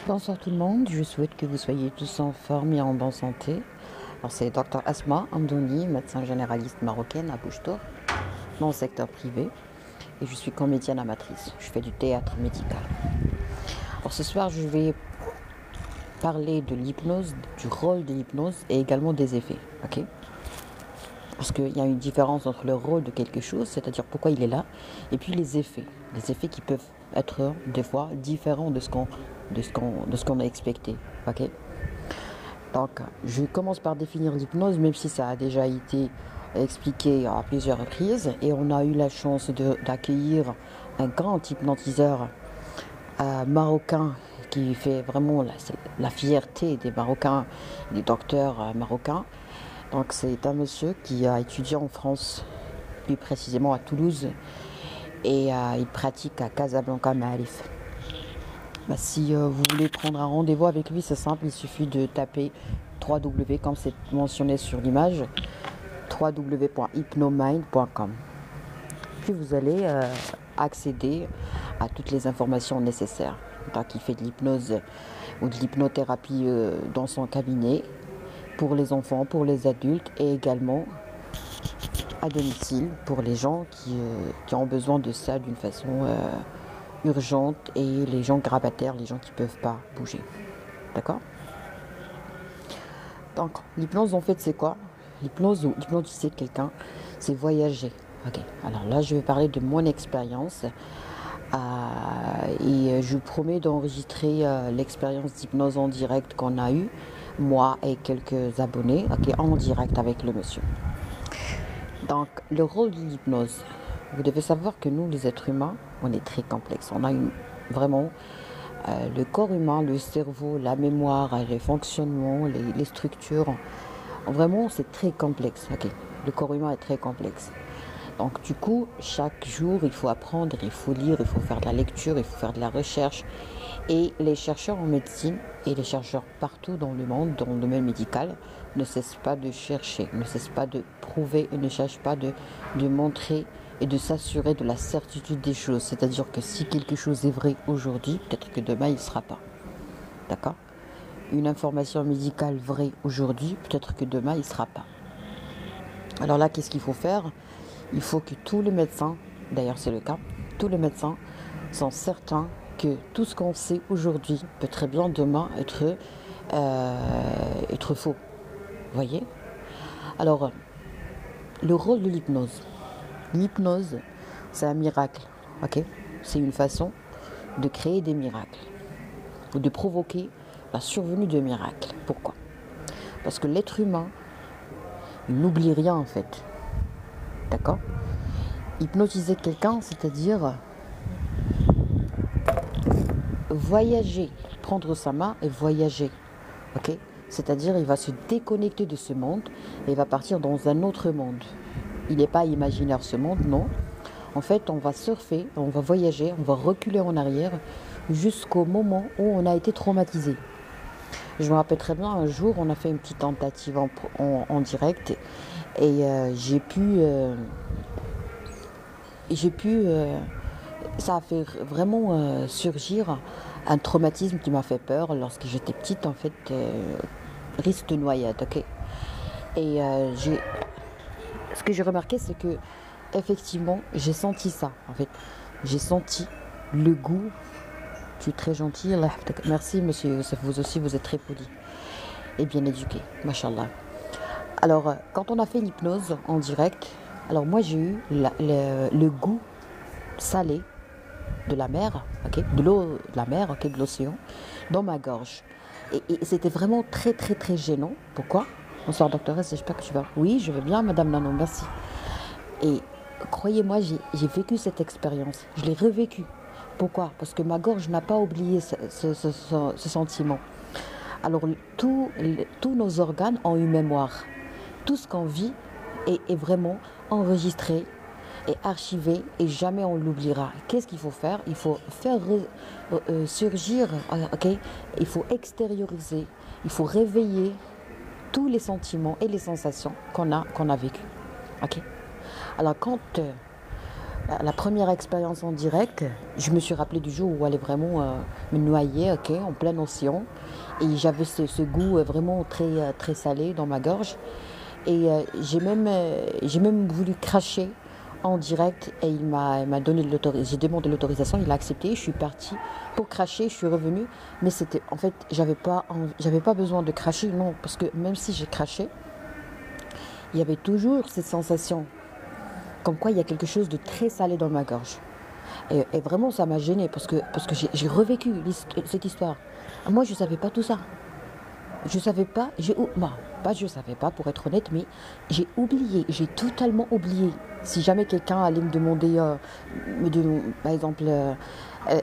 Bonsoir tout le monde, je souhaite que vous soyez tous en forme et en bonne santé. Alors c'est Dr Asma Amdouni, médecin généraliste marocaine à Bouchetour, dans le secteur privé. Et je suis comédienne amatrice, je fais du théâtre médical. Alors ce soir je vais parler de l'hypnose, du rôle de l'hypnose et également des effets. Ok? Parce qu'il y a une différence entre le rôle de quelque chose, c'est-à-dire pourquoi il est là, et puis les effets. Les effets qui peuvent être des fois différents de ce qu'on a expecté. Ok? Donc, je commence par définir l'hypnose, même si ça a déjà été expliqué à plusieurs reprises. Et on a eu la chance d'accueillir un grand hypnotiseur marocain qui fait vraiment la fierté des Marocains, des docteurs marocains. Donc, c'est un monsieur qui a étudié en France, plus précisément à Toulouse, et il pratique à Casablanca Ma'arif. Si vous voulez prendre un rendez-vous avec lui, c'est simple, il suffit de taper www, comme c'est mentionné sur l'image, www.hypnomind.com. Puis vous allez accéder à toutes les informations nécessaires. Donc il fait de l'hypnose ou de l'hypnothérapie dans son cabinet pour les enfants, pour les adultes et également à domicile pour les gens qui ont besoin de ça d'une façon urgente et les gens grabataires, les gens qui ne peuvent pas bouger. D'accord? Donc, l'hypnose, en fait, c'est quoi? L'hypnose ou hypnotiser quelqu'un, c'est voyager. Ok. Alors là, je vais parler de mon expérience et je vous promets d'enregistrer l'expérience d'hypnose en direct qu'on a eue, moi et quelques abonnés, ok, en direct avec le monsieur. Donc, le rôle de l'hypnose. Vous devez savoir que nous, les êtres humains, on est très complexes. On a vraiment le corps humain, le cerveau, la mémoire, les fonctionnements, les structures. Vraiment, c'est très complexe. Okay. Le corps humain est très complexe. Donc, du coup, chaque jour, il faut apprendre, il faut lire, il faut faire de la lecture, il faut faire de la recherche. Et les chercheurs en médecine et les chercheurs partout dans le monde, dans le domaine médical, ne cessent pas de chercher, ne cessent pas de prouver, ne cherchent pas de montrer et de s'assurer de la certitude des choses. C'est-à-dire que si quelque chose est vrai aujourd'hui, peut-être que demain il ne sera pas. D'accord? Une information médicale vraie aujourd'hui, peut-être que demain il ne sera pas. Alors là, qu'est-ce qu'il faut faire? Il faut que tous les médecins, d'ailleurs c'est le cas, tous les médecins sont certains que tout ce qu'on sait aujourd'hui peut très bien demain être faux. Vous voyez? Alors, le rôle de l'hypnose. L'hypnose, c'est un miracle. Ok? C'est une façon de créer des miracles ou de provoquer la survenue de miracles. Pourquoi? Parce que l'être humain, il n'oublie rien en fait. D'accord? Hypnotiser quelqu'un, c'est-à-dire voyager, prendre sa main et voyager. Ok? C'est-à-dire il va se déconnecter de ce monde et il va partir dans un autre monde. Il n'est pas imaginaire ce monde, non. En fait, on va surfer, on va voyager, on va reculer en arrière jusqu'au moment où on a été traumatisé. Je me rappelle très bien, un jour, on a fait une petite tentative en direct et ça a fait vraiment surgir un traumatisme qui m'a fait peur lorsque j'étais petite, en fait, risque de noyade, ok. Et ce que j'ai remarqué, c'est que effectivement, j'ai senti ça, en fait. J'ai senti le goût. Tu es très gentil. Merci, monsieur Youssef. Vous aussi, vous êtes très poli et bien éduqué. Machallah. Alors, quand on a fait l'hypnose en direct, alors moi, j'ai eu le goût salé de la mer, okay, de l'eau de la mer, okay, de l'océan, dans ma gorge. Et c'était vraiment très, très, très gênant. Pourquoi? Bonsoir, doctoresse, j'espère que tu vas. Oui, je vais bien, madame Nanon, merci. Et croyez-moi, j'ai vécu cette expérience. Je l'ai revécue. Pourquoi? Parce que ma gorge n'a pas oublié ce sentiment. Alors, tous nos organes ont une mémoire. Tout ce qu'on vit est vraiment enregistré et archivé et jamais on l'oubliera. Qu'est-ce qu'il faut faire? Il faut faire surgir, okay? Il faut extérioriser, il faut réveiller tous les sentiments et les sensations qu'on a vécues. Okay? Alors, quand la première expérience en direct, je me suis rappelé du jour où elle est vraiment me noyer, ok, en plein océan. Et j'avais ce goût vraiment très salé dans ma gorge. Et j'ai même voulu cracher en direct et il m'a donné l'autorisation. J'ai demandé l'autorisation, il a accepté. Je suis partie pour cracher, je suis revenue. Mais c'était, en fait, j'avais pas besoin de cracher, non, parce que même si j'ai craché, il y avait toujours cette sensation, comme quoi il y a quelque chose de très salé dans ma gorge. Et vraiment, ça m'a gênée parce que j'ai revécu cette histoire. Moi, je ne savais pas tout ça. Je savais pas, bah, pas je savais pas pour être honnête, mais j'ai totalement oublié. Si jamais quelqu'un allait me demander, par exemple,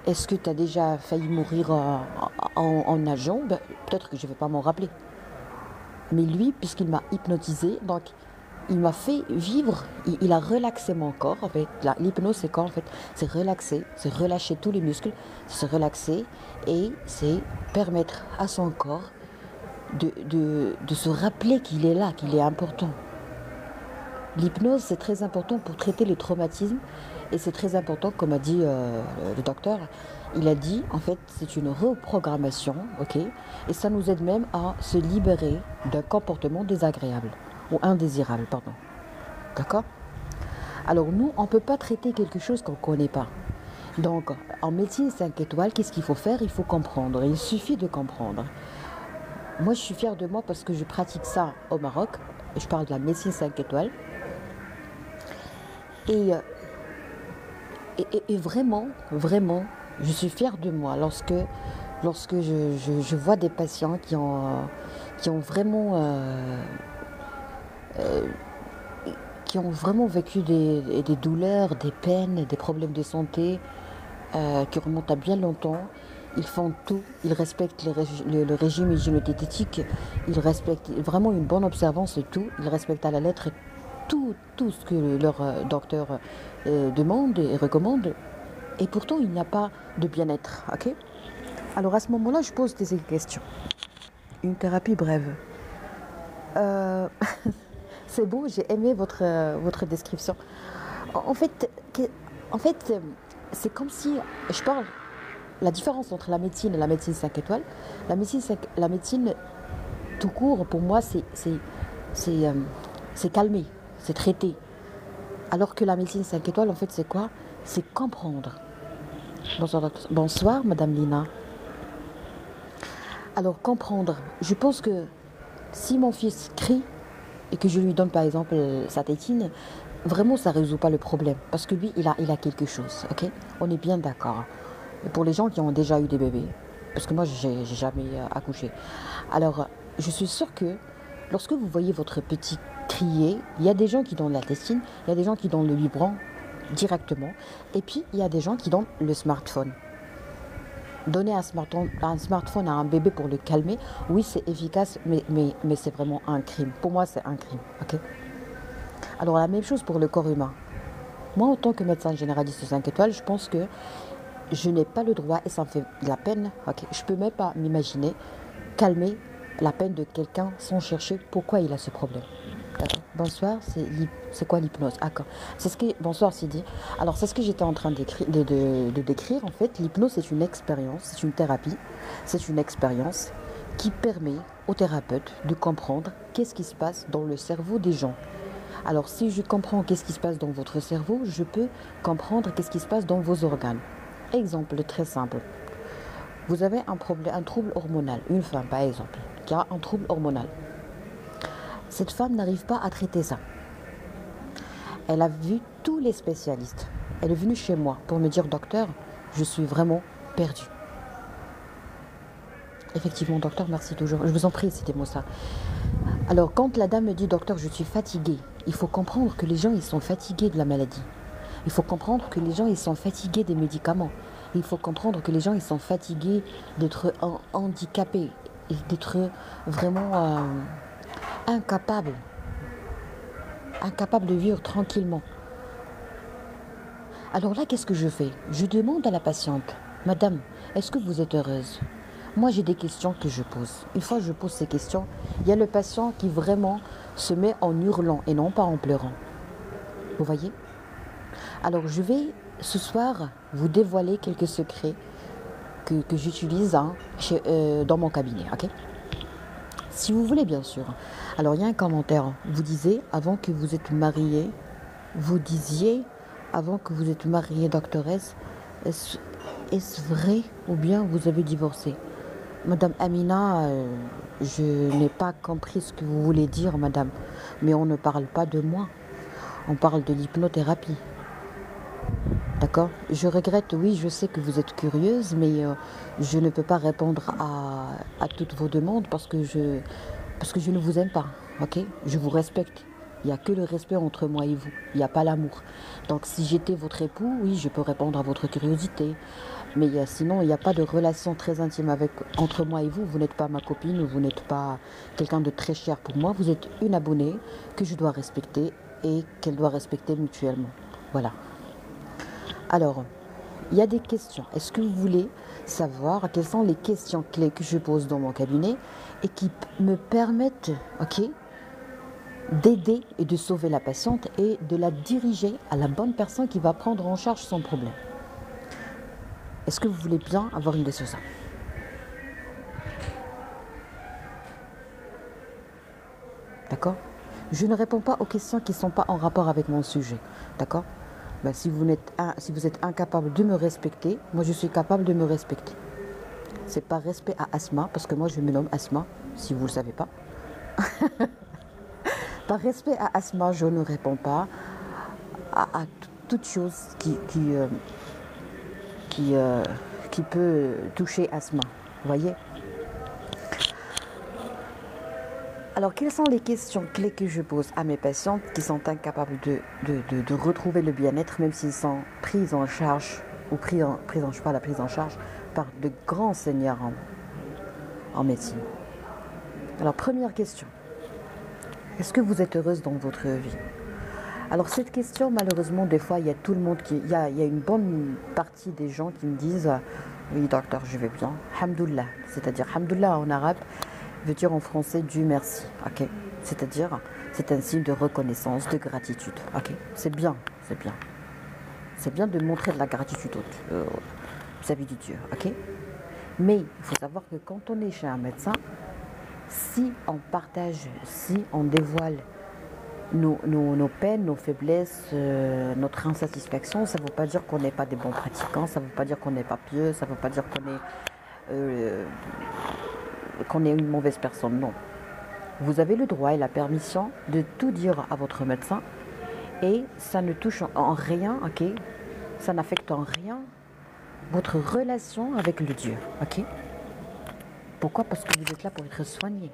est-ce que tu as déjà failli mourir en nageant, ben, peut-être que je ne vais pas m'en rappeler. Mais lui, puisqu'il m'a hypnotisé, donc il m'a fait vivre, il a relaxé mon corps. En fait, l'hypnose, c'est quoi en fait? C'est relaxer, c'est relâcher tous les muscles, c'est se relaxer et c'est permettre à son corps de se rappeler qu'il est là, qu'il est important. L'hypnose, c'est très important pour traiter les traumatismes et c'est très important, comme a dit le docteur. Il a dit, en fait, c'est une reprogrammation, ok? Et ça nous aide même à se libérer d'un comportement désagréable ou indésirable, pardon. D'accord? Alors nous, on ne peut pas traiter quelque chose qu'on ne connaît pas. Donc, en médecine 5 étoiles, qu'est-ce qu'il faut faire? Il faut comprendre. Il suffit de comprendre. Moi, je suis fière de moi parce que je pratique ça au Maroc. Je parle de la médecine 5 étoiles. Et, et vraiment, vraiment, je suis fière de moi lorsque je vois des patients qui ont vraiment, qui ont vraiment vécu des douleurs, des peines, des problèmes de santé qui remontent à bien longtemps. Ils font tout, ils respectent le régime hygiéno-diététique, ils respectent vraiment une bonne observance et tout, ils respectent à la lettre tout ce que leur docteur demande et recommande. Et pourtant, il n'y a pas de bien-être, ok? Alors à ce moment-là, je pose des questions. Une thérapie brève. C'est beau, j'ai aimé votre description. En fait, c'est comme si, je parle, la différence entre la médecine et la médecine 5 étoiles, la médecine tout court, pour moi, c'est calmer, c'est traiter. Alors que la médecine 5 étoiles, en fait, c'est quoi? C'est comprendre. Bonsoir, Madame Lina. Alors, comprendre. Je pense que si mon fils crie et que je lui donne, par exemple, sa tétine, vraiment, ça ne résout pas le problème. Parce que lui, il a quelque chose, ok? On est bien d'accord. Et pour les gens qui ont déjà eu des bébés, parce que moi, j'ai jamais accouché. Alors, je suis sûre que lorsque vous voyez votre petit crier, il y a des gens qui donnent la tétine, il y a des gens qui donnent le biberon directement, et puis il y a des gens qui donnent le smartphone. Donner un smartphone à un bébé pour le calmer, oui, c'est efficace, mais c'est vraiment un crime. Pour moi, c'est un crime, ok? Alors, la même chose pour le corps humain. Moi, en tant que médecin généraliste de 5 étoiles, je pense que je n'ai pas le droit, et ça me fait de la peine, ok? Je ne peux même pas m'imaginer calmer la peine de quelqu'un sans chercher pourquoi il a ce problème. Bonsoir, c'est quoi l'hypnose? D'accord. Bonsoir Sidi. Alors c'est ce que j'étais en train de décrire. En fait, l'hypnose c'est une expérience, c'est une thérapie, c'est une expérience qui permet aux thérapeutes de comprendre qu'est-ce qui se passe dans le cerveau des gens. Alors si je comprends qu'est-ce qui se passe dans votre cerveau, je peux comprendre qu'est-ce qui se passe dans vos organes. Exemple très simple. Vous avez un trouble hormonal, une femme par exemple, qui a un trouble hormonal. Cette femme n'arrive pas à traiter ça. Elle a vu tous les spécialistes. Elle est venue chez moi pour me dire, docteur, je suis vraiment perdue. Effectivement, docteur, merci toujours. Je vous en prie, citez-moi ça. Alors, quand la dame me dit, docteur, je suis fatiguée, il faut comprendre que les gens, ils sont fatigués de la maladie. Il faut comprendre que les gens, ils sont fatigués des médicaments. Il faut comprendre que les gens, ils sont fatigués d'être handicapés et d'être vraiment incapables de vivre tranquillement. Alors là, qu'est-ce que je fais? Je demande à la patiente, madame, est-ce que vous êtes heureuse? Moi, j'ai des questions que je pose. Une fois que je pose ces questions, il y a le patient qui vraiment se met en hurlant et non pas en pleurant. Vous voyez? Alors, je vais ce soir vous dévoiler quelques secrets que j'utilise hein, dans mon cabinet, ok? Si vous voulez, bien sûr. Alors, il y a un commentaire. Vous disiez, avant que vous êtes mariée, vous disiez, avant que vous êtes mariée, doctoresse, est-ce vrai ou bien vous avez divorcé? Madame Amina, je n'ai pas compris ce que vous voulez dire, madame. Mais on ne parle pas de moi. On parle de l'hypnothérapie. D'accord? Je regrette, oui, je sais que vous êtes curieuse, mais je ne peux pas répondre à toutes vos demandes parce que je ne vous aime pas. Ok? Je vous respecte. Il n'y a que le respect entre moi et vous. Il n'y a pas l'amour. Donc si j'étais votre époux, oui, je peux répondre à votre curiosité. Mais sinon, il n'y a pas de relation très intime entre moi et vous. Vous n'êtes pas ma copine ou vous n'êtes pas quelqu'un de très cher pour moi. Vous êtes une abonnée que je dois respecter et qu'elle doit respecter mutuellement. Voilà. Alors, il y a des questions. Est-ce que vous voulez savoir quelles sont les questions clés que je pose dans mon cabinet et qui me permettent, ok, d'aider et de sauver la patiente et de la diriger à la bonne personne qui va prendre en charge son problème? Est-ce que vous voulez bien avoir une idée sur ça? D'accord? Je ne réponds pas aux questions qui ne sont pas en rapport avec mon sujet. D'accord? Ben, si vous êtes incapable de me respecter, moi je suis capable de me respecter. C'est pas respect à Asma, parce que moi je me nomme Asma, si vous ne le savez pas. Par respect à Asma, je ne réponds pas à toute chose qui peut toucher Asma. Vous voyez? Alors, quelles sont les questions clés que je pose à mes patientes qui sont incapables de retrouver le bien-être, même s'ils sont pris en charge ou pris en charge par de grands seigneurs en médecine? Alors, première question. Est-ce que vous êtes heureuse dans votre vie? Alors cette question, malheureusement, des fois, il y a tout le monde il y a une bonne partie des gens qui me disent oui, docteur, je vais bien. Hamdoullah, c'est-à-dire Hamdoullah en arabe veut dire en français Dieu merci. Ok, c'est-à-dire c'est un signe de reconnaissance, de gratitude. Ok, c'est bien, c'est bien, c'est bien de montrer de la gratitude vis-à-vis du Dieu. Ok, mais il faut savoir que quand on est chez un médecin, si on partage, si on dévoile nos peines, nos faiblesses, notre insatisfaction, ça ne veut pas dire qu'on n'est pas des bons pratiquants, ça ne veut pas dire qu'on n'est pas pieux, ça ne veut pas dire qu'on est une mauvaise personne, non. Vous avez le droit et la permission de tout dire à votre médecin et ça ne touche en rien, ok, ça n'affecte en rien votre relation avec le Dieu, ok. Pourquoi? Parce que vous êtes là pour être soigné.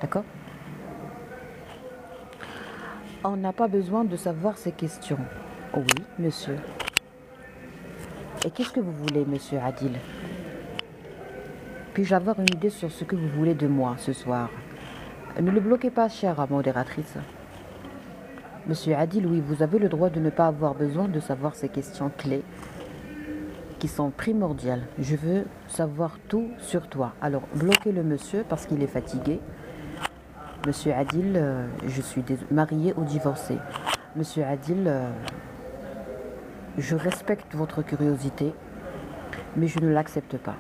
D'accord? On n'a pas besoin de savoir ces questions. Oui, monsieur. Et qu'est-ce que vous voulez, monsieur Adil? Puis-je avoir une idée sur ce que vous voulez de moi ce soir? Ne le bloquez pas, chère modératrice. Monsieur Adil, oui, vous avez le droit de ne pas avoir besoin de savoir ces questions clés qui sont primordiales. Je veux savoir tout sur toi. Alors, bloquez le monsieur parce qu'il est fatigué. Monsieur Adil, je suis mariée ou divorcée. Monsieur Adil, je respecte votre curiosité, mais je ne l'accepte pas.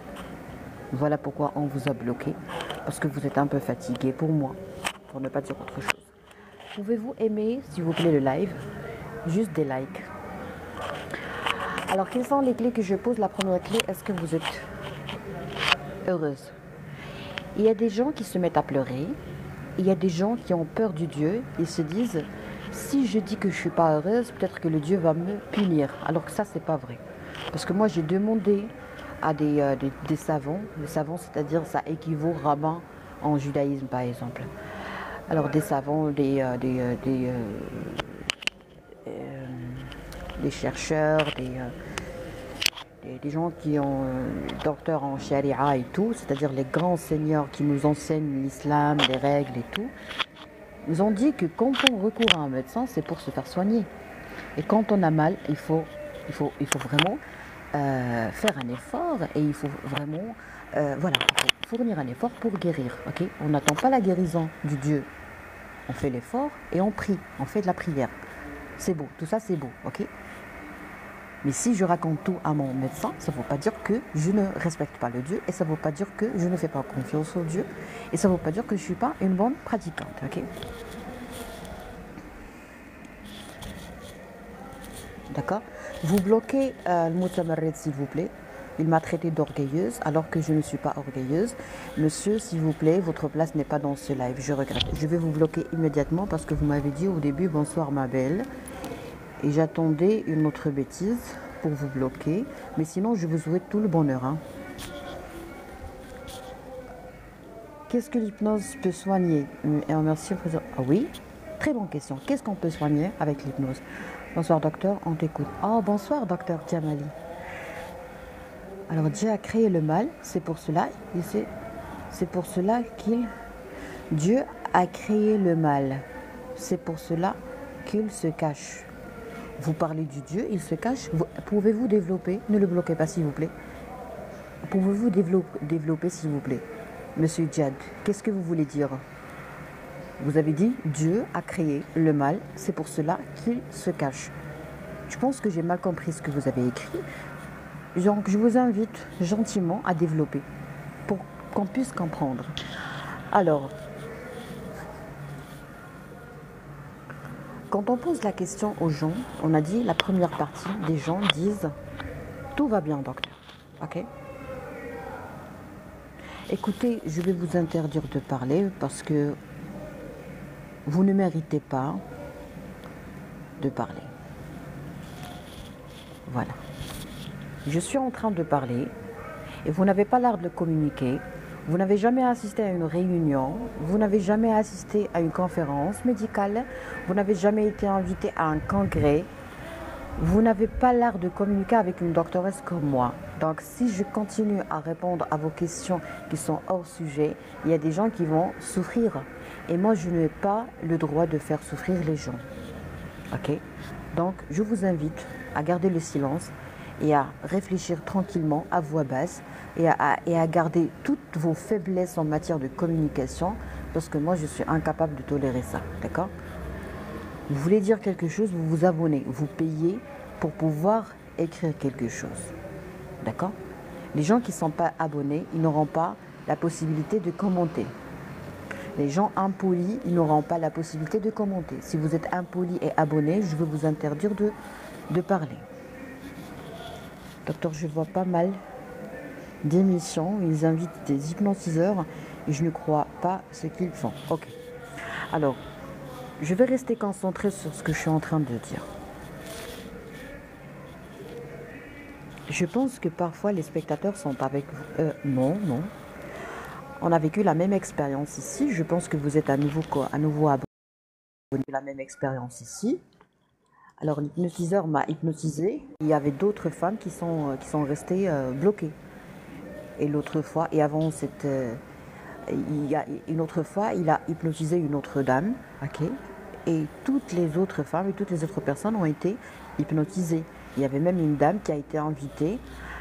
Voilà pourquoi on vous a bloqué, parce que vous êtes un peu fatigué pour moi, pour ne pas dire autre chose. Pouvez-vous aimer, s'il vous plaît, le live? Juste des likes. Alors, quelles sont les clés que je pose? La première clé, est-ce que vous êtes heureuse? Il y a des gens qui se mettent à pleurer. Il y a des gens qui ont peur du Dieu. Ils se disent, si je dis que je ne suis pas heureuse, peut-être que le Dieu va me punir. Alors que ça, c'est pas vrai. Parce que moi, j'ai demandé à des savants. Les savants, c'est-à-dire, ça équivaut rabbin en judaïsme, par exemple. Alors, des savants, des chercheurs, des gens qui ont docteurs en charia et tout, c'est-à-dire les grands seigneurs qui nous enseignent l'islam, les règles et tout, ils ont dit que quand on recourt à un médecin, c'est pour se faire soigner. Et quand on a mal, il faut vraiment faire un effort et il faut vraiment voilà, il faut fournir un effort pour guérir. Okay? On n'attend pas la guérison du Dieu. On fait l'effort et on prie, on fait de la prière. C'est beau, tout ça c'est beau, ok? Mais si je raconte tout à mon médecin, ça ne veut pas dire que je ne respecte pas le Dieu, et ça ne veut pas dire que je ne fais pas confiance au Dieu, et ça ne veut pas dire que je ne suis pas une bonne pratiquante, ok? D'accord? Vous bloquez le Moutamarred, s'il vous plaît. Il m'a traité d'orgueilleuse alors que je ne suis pas orgueilleuse. Monsieur, s'il vous plaît, votre place n'est pas dans ce live. Je regrette. Je vais vous bloquer immédiatement parce que vous m'avez dit au début bonsoir ma belle. Et j'attendais une autre bêtise pour vous bloquer. Mais sinon, je vous souhaite tout le bonheur. Hein. Qu'est-ce que l'hypnose peut soigner? Merci, président. Ah oui, très bonne question. Qu'est-ce qu'on peut soigner avec l'hypnose? Bonsoir docteur, on t'écoute. Oh bonsoir docteur Djamali. Alors Dieu a créé le mal, c'est pour cela qu'il Dieu a créé le mal. C'est pour cela qu'il se cache. Vous parlez du Dieu, il se cache. Pouvez-vous développer? Ne le bloquez pas s'il vous plaît. Pouvez-vous développer s'il vous plaît? Monsieur Djad, qu'est-ce que vous voulez dire? Vous avez dit Dieu a créé le mal, c'est pour cela qu'il se cache. Je pense que j'ai mal compris ce que vous avez écrit. Donc je vous invite gentiment à développer pour qu'on puisse comprendre. Alors, quand on pose la question aux gens, on a dit la première partie des gens disent tout va bien docteur, ok? Écoutez, je vais vous interdire de parler parce que vous ne méritez pas de parler. Voilà. Je suis en train de parler et vous n'avez pas l'art de le communiquer. Vous n'avez jamais assisté à une réunion, vous n'avez jamais assisté à une conférence médicale, vous n'avez jamais été invité à un congrès. Vous n'avez pas l'art de communiquer avec une doctoresse comme moi. Donc si je continue à répondre à vos questions qui sont hors sujet, il y a des gens qui vont souffrir. Et moi, je n'ai pas le droit de faire souffrir les gens. Ok? Donc, je vous invite à garder le silence et à réfléchir tranquillement à voix basse et à garder toutes vos faiblesses en matière de communication parce que moi, je suis incapable de tolérer ça. D'accord? Vous voulez dire quelque chose, vous vous abonnez, vous payez pour pouvoir écrire quelque chose. D'accord? Les gens qui ne sont pas abonnés, ils n'auront pas la possibilité de commenter. Les gens impolis, ils n'auront pas la possibilité de commenter. Si vous êtes impoli et abonné, je vais vous interdire de parler. Docteur, je vois pas mal d'émissions. Ils invitent des hypnotiseurs et je ne crois pas ce qu'ils font. Ok. Alors, je vais rester concentré sur ce que je suis en train de dire. Je pense que parfois les spectateurs sont avec vous. Non. On a vécu la même expérience ici. Je pense que vous êtes à nouveau abonné la même expérience ici. Alors l'hypnotiseur m'a hypnotisé. Il y avait d'autres femmes qui sont restées bloquées. Et l'autre fois, et avant il y a une autre fois, il a hypnotisé une autre dame, ok. Et toutes les autres femmes et toutes les autres personnes ont été hypnotisées. Il y avait même une dame qui a été invitée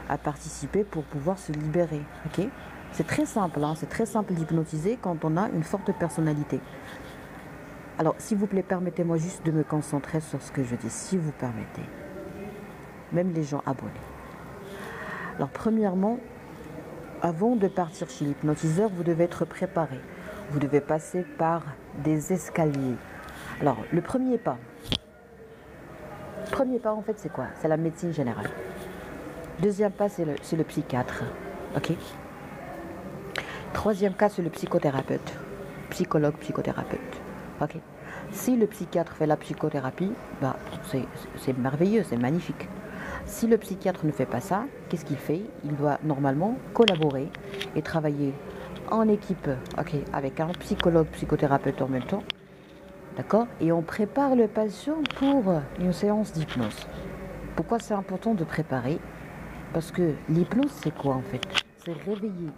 à participer pour pouvoir se libérer, ok. C'est très simple, hein, c'est très simple d'hypnotiser quand on a une forte personnalité. Alors, s'il vous plaît, permettez-moi juste de me concentrer sur ce que je dis, si vous permettez. Même les gens abonnés. Alors, premièrement, avant de partir chez l'hypnotiseur, vous devez être préparé. Vous devez passer par des escaliers. Alors, le premier pas en fait, c'est quoi? C'est la médecine générale. Deuxième pas, c'est le psychiatre, ok. Troisième cas, c'est le psychothérapeute, psychologue, psychothérapeute, ok. Si le psychiatre fait la psychothérapie, bah, c'est merveilleux, c'est magnifique. Si le psychiatre ne fait pas ça, qu'est-ce qu'il fait? Il doit normalement collaborer et travailler en équipe, ok, avec un psychologue, psychothérapeute en même temps, d'accord? Et on prépare le patient pour une séance d'hypnose. Pourquoi c'est important de préparer? Parce que l'hypnose, c'est quoi en fait? C'est réveiller.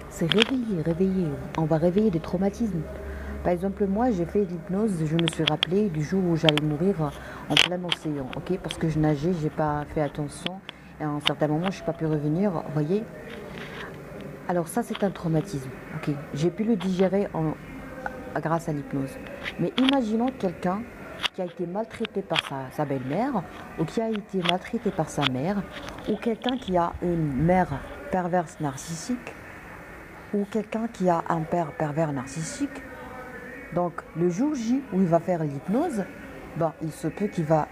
C'est réveiller. On va réveiller des traumatismes. Par exemple, moi, j'ai fait l'hypnose, je me suis rappelé du jour où j'allais mourir en plein océan, ok? Parce que je nageais, j'ai pas fait attention. Et à un certain moment, je n'ai pas pu revenir, vous voyez? Alors ça, c'est un traumatisme, ok? J'ai pu le digérer grâce à l'hypnose. Mais imaginons quelqu'un qui a été maltraité par sa belle-mère, ou qui a été maltraité par sa mère, ou quelqu'un qui a une mère perverse narcissique, ou quelqu'un qui a un père pervers narcissique. Donc le jour J où il va faire l'hypnose, ben, il se peut qu'il va...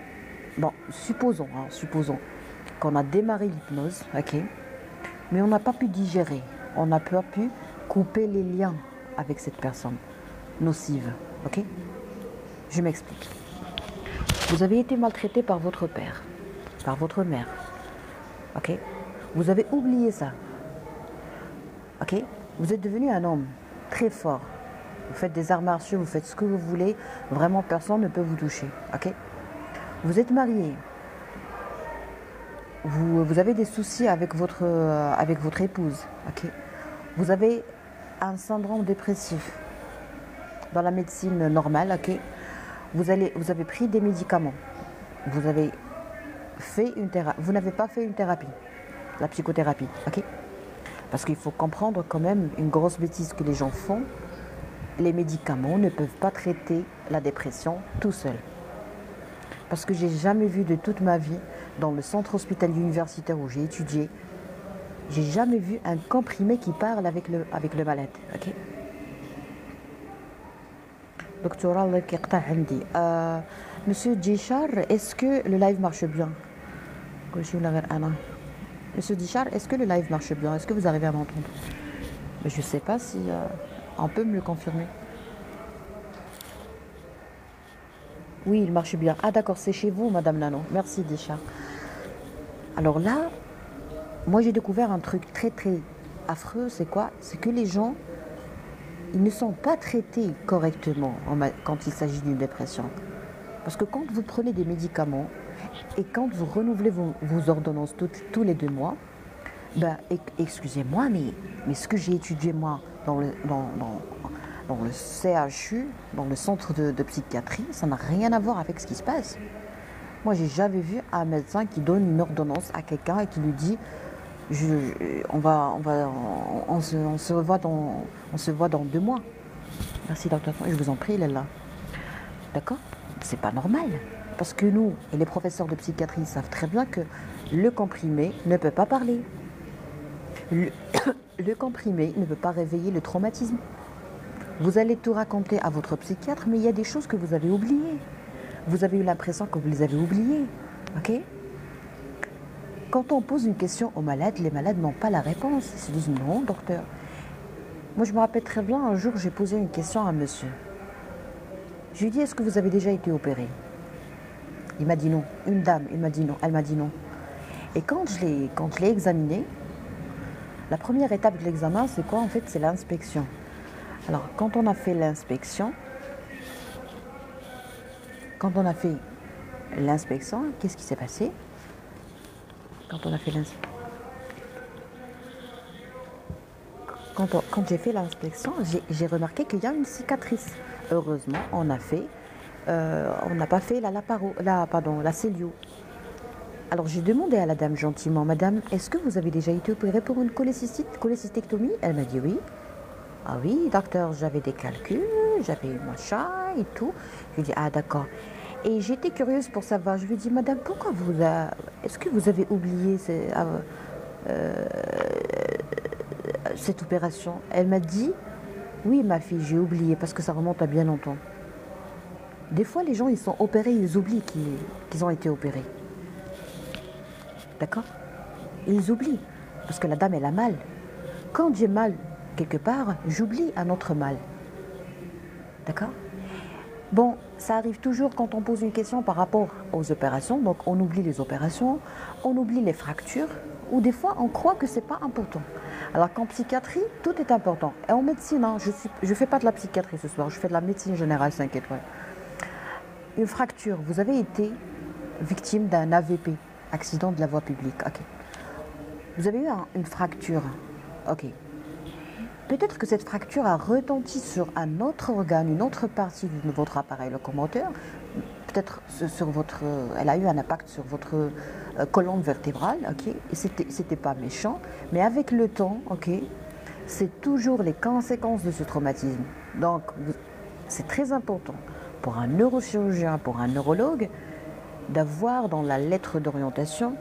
Bon, supposons qu'on a démarré l'hypnose, ok, mais on n'a pas pu digérer, on n'a pas pu couper les liens avec cette personne nocive, ok. Je m'explique. Vous avez été maltraité par votre père, par votre mère, ok. Vous avez oublié ça, ok. Vous êtes devenu un homme très fort. Vous faites des arts martiaux, vous faites ce que vous voulez. Vraiment, personne ne peut vous toucher, ok. Vous êtes marié. Vous avez des soucis avec votre épouse, ok. Vous avez un syndrome dépressif. Dans la médecine normale, ok. Vous avez pris des médicaments. Vous avez fait une thérapie. Vous n'avez pas fait une thérapie, la psychothérapie, ok. Parce qu'il faut comprendre quand même une grosse bêtise que les gens font. Les médicaments ne peuvent pas traiter la dépression tout seul. Parce que j'ai jamais vu de toute ma vie, dans le centre hospitalier universitaire où j'ai étudié, j'ai jamais vu un comprimé qui parle avec le malade. Ok. Docteur Allah qui يقطع عندي. Monsieur Djichar, est-ce que le live marche bien? Monsieur Djichar, est-ce que le live marche bien? Est-ce que vous arrivez à m'entendre? Je ne sais pas si on peut me le confirmer. Oui, il marche bien. Ah d'accord, c'est chez vous, Madame Nano. Merci Djichar. Alors là, moi j'ai découvert un truc très très affreux, c'est quoi? C'est que les gens, ils ne sont pas traités correctement quand il s'agit d'une dépression. Parce que quand vous prenez des médicaments et quand vous renouvelez vos ordonnances tous les 2 mois, ben, excusez-moi, mais ce que j'ai étudié moi dans le CHU, dans le centre de psychiatrie, ça n'a rien à voir avec ce qui se passe. Moi, j'ai jamais vu un médecin qui donne une ordonnance à quelqu'un et qui lui dit on se voit dans 2 mois. Merci docteur, je vous en prie, il est là. D'accord? C'est pas normal. Parce que nous, et les professeurs de psychiatrie savent très bien que le comprimé ne peut pas parler. Le comprimé ne peut pas réveiller le traumatisme. Vous allez tout raconter à votre psychiatre, mais il y a des choses que vous avez oubliées. Vous avez eu l'impression que vous les avez oubliées. Ok? Quand on pose une question aux malades, les malades n'ont pas la réponse. Ils se disent non, docteur. Moi, je me rappelle très bien, un jour, j'ai posé une question à un monsieur. Je lui ai dit, est-ce que vous avez déjà été opéré? Il m'a dit non. Une dame, elle m'a dit non. Et quand je l'ai examiné, la première étape de l'examen, c'est quoi? En fait, c'est l'inspection. Alors, quand on a fait l'inspection, qu'est-ce qui s'est passé? Quand j'ai fait l'inspection, j'ai remarqué qu'il y a une cicatrice. Heureusement, on n'a pas fait la cellule. Alors j'ai demandé à la dame gentiment, Madame, est-ce que vous avez déjà été opérée pour une cholécystectomie? Elle m'a dit oui. Ah oui, docteur, j'avais des calculs, j'avais machin et tout. Je lui ai dit, ah d'accord. Et j'étais curieuse pour savoir, je lui ai dit, Madame, est-ce que vous avez oublié cette opération? Elle m'a dit, oui ma fille, j'ai oublié parce que ça remonte à bien longtemps. Des fois, les gens, ils sont opérés, ils oublient qu'ils ont été opérés. D'accord? Ils oublient. Parce que la dame, elle a mal. Quand j'ai mal quelque part, j'oublie un autre mal. D'accord? Bon, ça arrive toujours quand on pose une question par rapport aux opérations. Donc, on oublie les opérations, on oublie les fractures, ou des fois, on croit que c'est pas important. Alors qu'en psychiatrie, tout est important. Et en médecine, hein, je fais pas de la psychiatrie ce soir, je fais de la médecine générale 5 étoiles. Une fracture, vous avez été victime d'un AVP, accident de la voie publique. Ok. Vous avez eu une fracture. Ok. Peut-être que cette fracture a retenti sur un autre organe, une autre partie de votre appareil locomoteur. Peut-être elle a eu un impact sur votre colonne vertébrale. Ok. Et c'était pas méchant, mais avec le temps, ok, c'est toujours les conséquences de ce traumatisme. Donc, c'est très important. pour un neurochirurgien, pour un neurologue, d'avoir dans la lettre d'orientation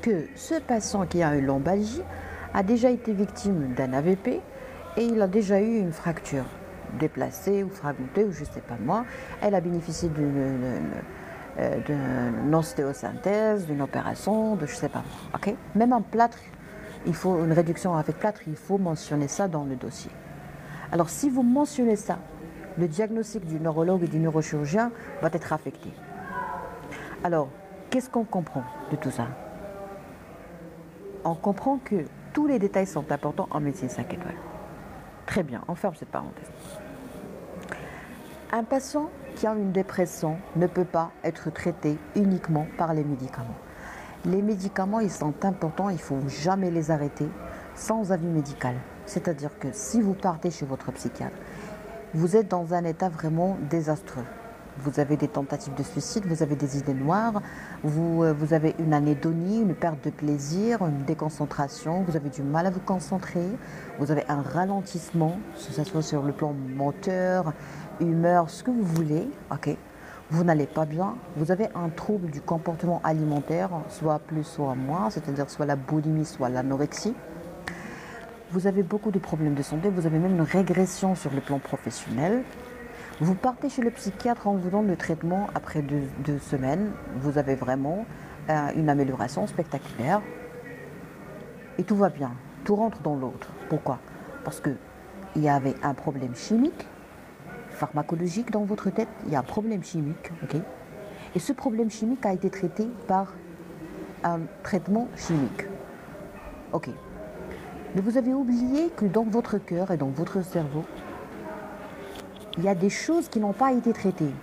que ce patient qui a une lombalgie a déjà été victime d'un AVP et il a déjà eu une fracture déplacée ou fragmentée ou je ne sais pas moi. Elle a bénéficié d'une ostéosynthèse, d'une opération, de je ne sais pas moi. Okay? Même un plâtre, il faut une réduction avec plâtre, il faut mentionner ça dans le dossier. Alors si vous mentionnez ça, le diagnostic du neurologue et du neurochirurgien va être affecté. Alors, qu'est-ce qu'on comprend de tout ça? On comprend que tous les détails sont importants en médecine 5 étoiles. Très bien, on ferme cette parenthèse. Un patient qui a une dépression ne peut pas être traité uniquement par les médicaments. Les médicaments, ils sont importants, il ne faut jamais les arrêter sans avis médical. C'est-à-dire que si vous partez chez votre psychiatre, vous êtes dans un état vraiment désastreux. Vous avez des tentatives de suicide, vous avez des idées noires, vous avez une anédonie, une perte de plaisir, une déconcentration, vous avez du mal à vous concentrer, vous avez un ralentissement, que ce soit sur le plan moteur, humeur, ce que vous voulez, ok. Vous n'allez pas bien, vous avez un trouble du comportement alimentaire, soit plus, soit moins, c'est-à-dire soit la boulimie, soit l'anorexie. Vous avez beaucoup de problèmes de santé, vous avez même une régression sur le plan professionnel. Vous partez chez le psychiatre, on vous donne le traitement après deux semaines. Vous avez vraiment une amélioration spectaculaire. Et tout va bien, tout rentre dans l'autre. Pourquoi? Parce qu'il y avait un problème chimique, pharmacologique dans votre tête. Il y a un problème chimique, ok? Et ce problème chimique a été traité par un traitement chimique. Ok. Mais vous avez oublié que dans votre cœur et dans votre cerveau, il y a des choses qui n'ont pas été traitées.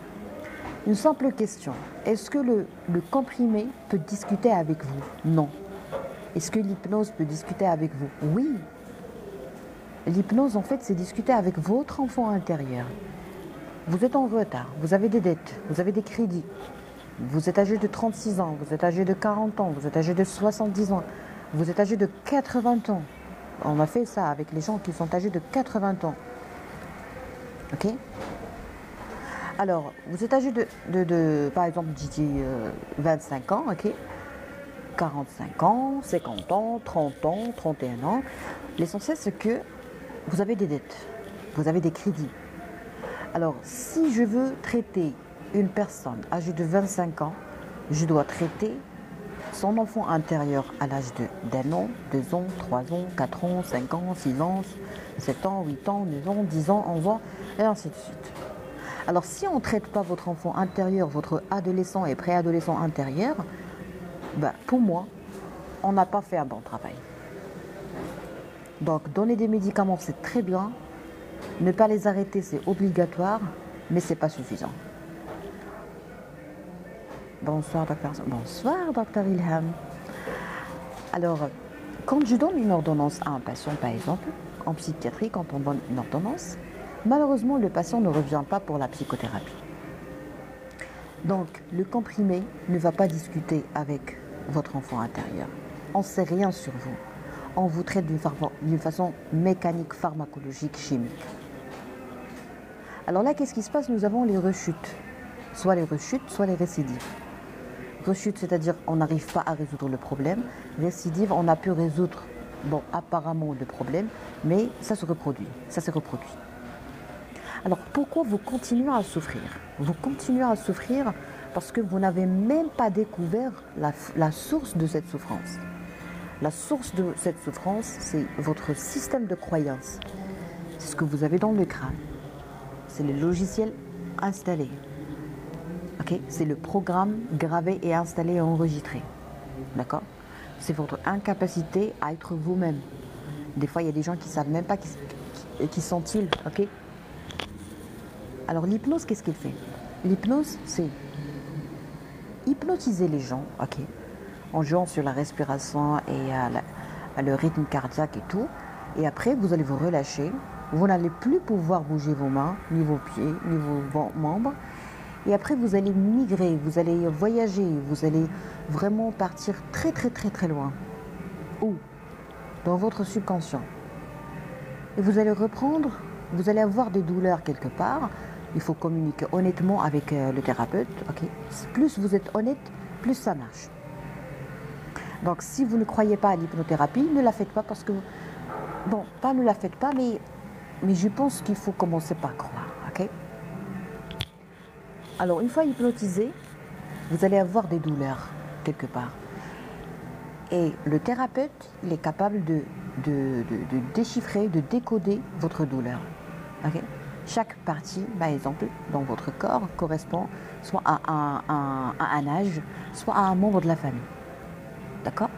Une simple question, est-ce que le comprimé peut discuter avec vous? Non. Est-ce que l'hypnose peut discuter avec vous? Oui. L'hypnose, en fait, c'est discuter avec votre enfant intérieur. Vous êtes en retard, vous avez des dettes, vous avez des crédits. Vous êtes âgé de 36 ans, vous êtes âgé de 40 ans, vous êtes âgé de 70 ans, vous êtes âgé de 80 ans. On a fait ça avec les gens qui sont âgés de 80 ans. Ok? Alors, vous êtes âgé par exemple, j'ai dit 25 ans, ok? 45 ans, 50 ans, 30 ans, 31 ans. L'essentiel, c'est que vous avez des dettes, vous avez des crédits. Alors, si je veux traiter une personne âgée de 25 ans, je dois traiter son enfant intérieur à l'âge d'1 an, 2 ans, 3 ans, 4 ans, 5 ans, 6 ans, 7 ans, 8 ans, 9 ans, 10 ans, 11 ans, et ainsi de suite. Alors, si on ne traite pas votre enfant intérieur, votre adolescent et préadolescent intérieur, ben, pour moi, on n'a pas fait un bon travail. Donc, donner des médicaments, c'est très bien. Ne pas les arrêter, c'est obligatoire, mais ce n'est pas suffisant. Bonsoir, docteur. Bonsoir, docteur Ilham. Alors, quand je donne une ordonnance à un patient, par exemple, en psychiatrie, quand on donne une ordonnance, malheureusement, le patient ne revient pas pour la psychothérapie. Donc, le comprimé ne va pas discuter avec votre enfant intérieur. On ne sait rien sur vous. On vous traite d'une façon mécanique, pharmacologique, chimique. Alors là, qu'est-ce qui se passe? Nous avons les rechutes. Soit les rechutes, soit les récidives. Rechute, c'est-à-dire on n'arrive pas à résoudre le problème. Récidive, on a pu résoudre, bon, apparemment le problème, mais ça se reproduit, ça s'est reproduit. Alors pourquoi vous continuez à souffrir? Vous continuez à souffrir parce que vous n'avez même pas découvert la source de cette souffrance. La source de cette souffrance, c'est votre système de croyance. C'est ce que vous avez dans le crâne. C'est le logiciel installé. Okay? C'est le programme gravé et installé et enregistré. D'accord? C'est votre incapacité à être vous-même. Des fois, il y a des gens qui ne savent même pas qui sont-ils. Okay? Alors, l'hypnose, qu'est-ce qu'elle fait? L'hypnose, c'est hypnotiser les gens, ok, en jouant sur la respiration et le rythme cardiaque et tout. Et après, vous allez vous relâcher. Vous n'allez plus pouvoir bouger vos mains, ni vos pieds, ni vos membres. Et après, vous allez migrer, vous allez voyager, vous allez vraiment partir très, très, très, très loin. Où? Dans votre subconscient. Et vous allez reprendre, vous allez avoir des douleurs quelque part, il faut communiquer honnêtement avec le thérapeute. Okay? Plus vous êtes honnête, plus ça marche. Donc si vous ne croyez pas à l'hypnothérapie, ne la faites pas parce que, bon, pas ne la faites pas, mais je pense qu'il faut commencer par croire. Okay? Alors une fois hypnotisé, vous allez avoir des douleurs quelque part. Et le thérapeute, il est capable de déchiffrer, de décoder votre douleur. Okay? Chaque partie, par exemple, dans votre corps correspond soit à un âge, soit à un membre de la famille. D'accord?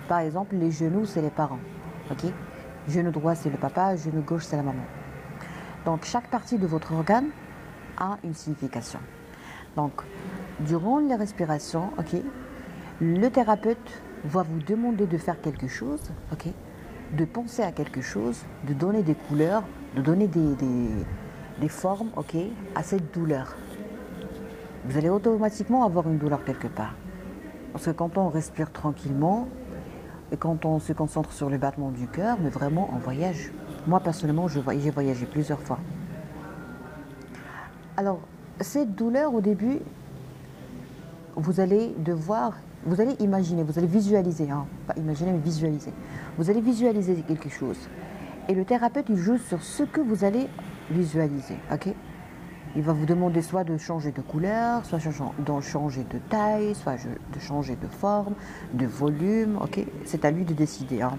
Par exemple, les genoux, c'est les parents. Okay? Genou droit, c'est le papa, genou gauche, c'est la maman. Donc, chaque partie de votre organe a une signification. Donc, durant les respirations, okay, le thérapeute va vous demander de faire quelque chose, okay, de penser à quelque chose, de donner des couleurs, de donner des formes, okay, à cette douleur. Vous allez automatiquement avoir une douleur quelque part. Parce que quand on respire tranquillement, et quand on se concentre sur le battement du cœur, mais vraiment on voyage. Moi personnellement, j'ai voyagé plusieurs fois. Alors, cette douleur au début, vous allez imaginer, vous allez visualiser, hein, pas imaginer mais visualiser. Vous allez visualiser quelque chose. Et le thérapeute, il joue sur ce que vous allez visualiser. Okay? Il va vous demander soit de changer de couleur, soit de changer de taille, soit de changer de forme, de volume. Okay? C'est à lui de décider. Hein.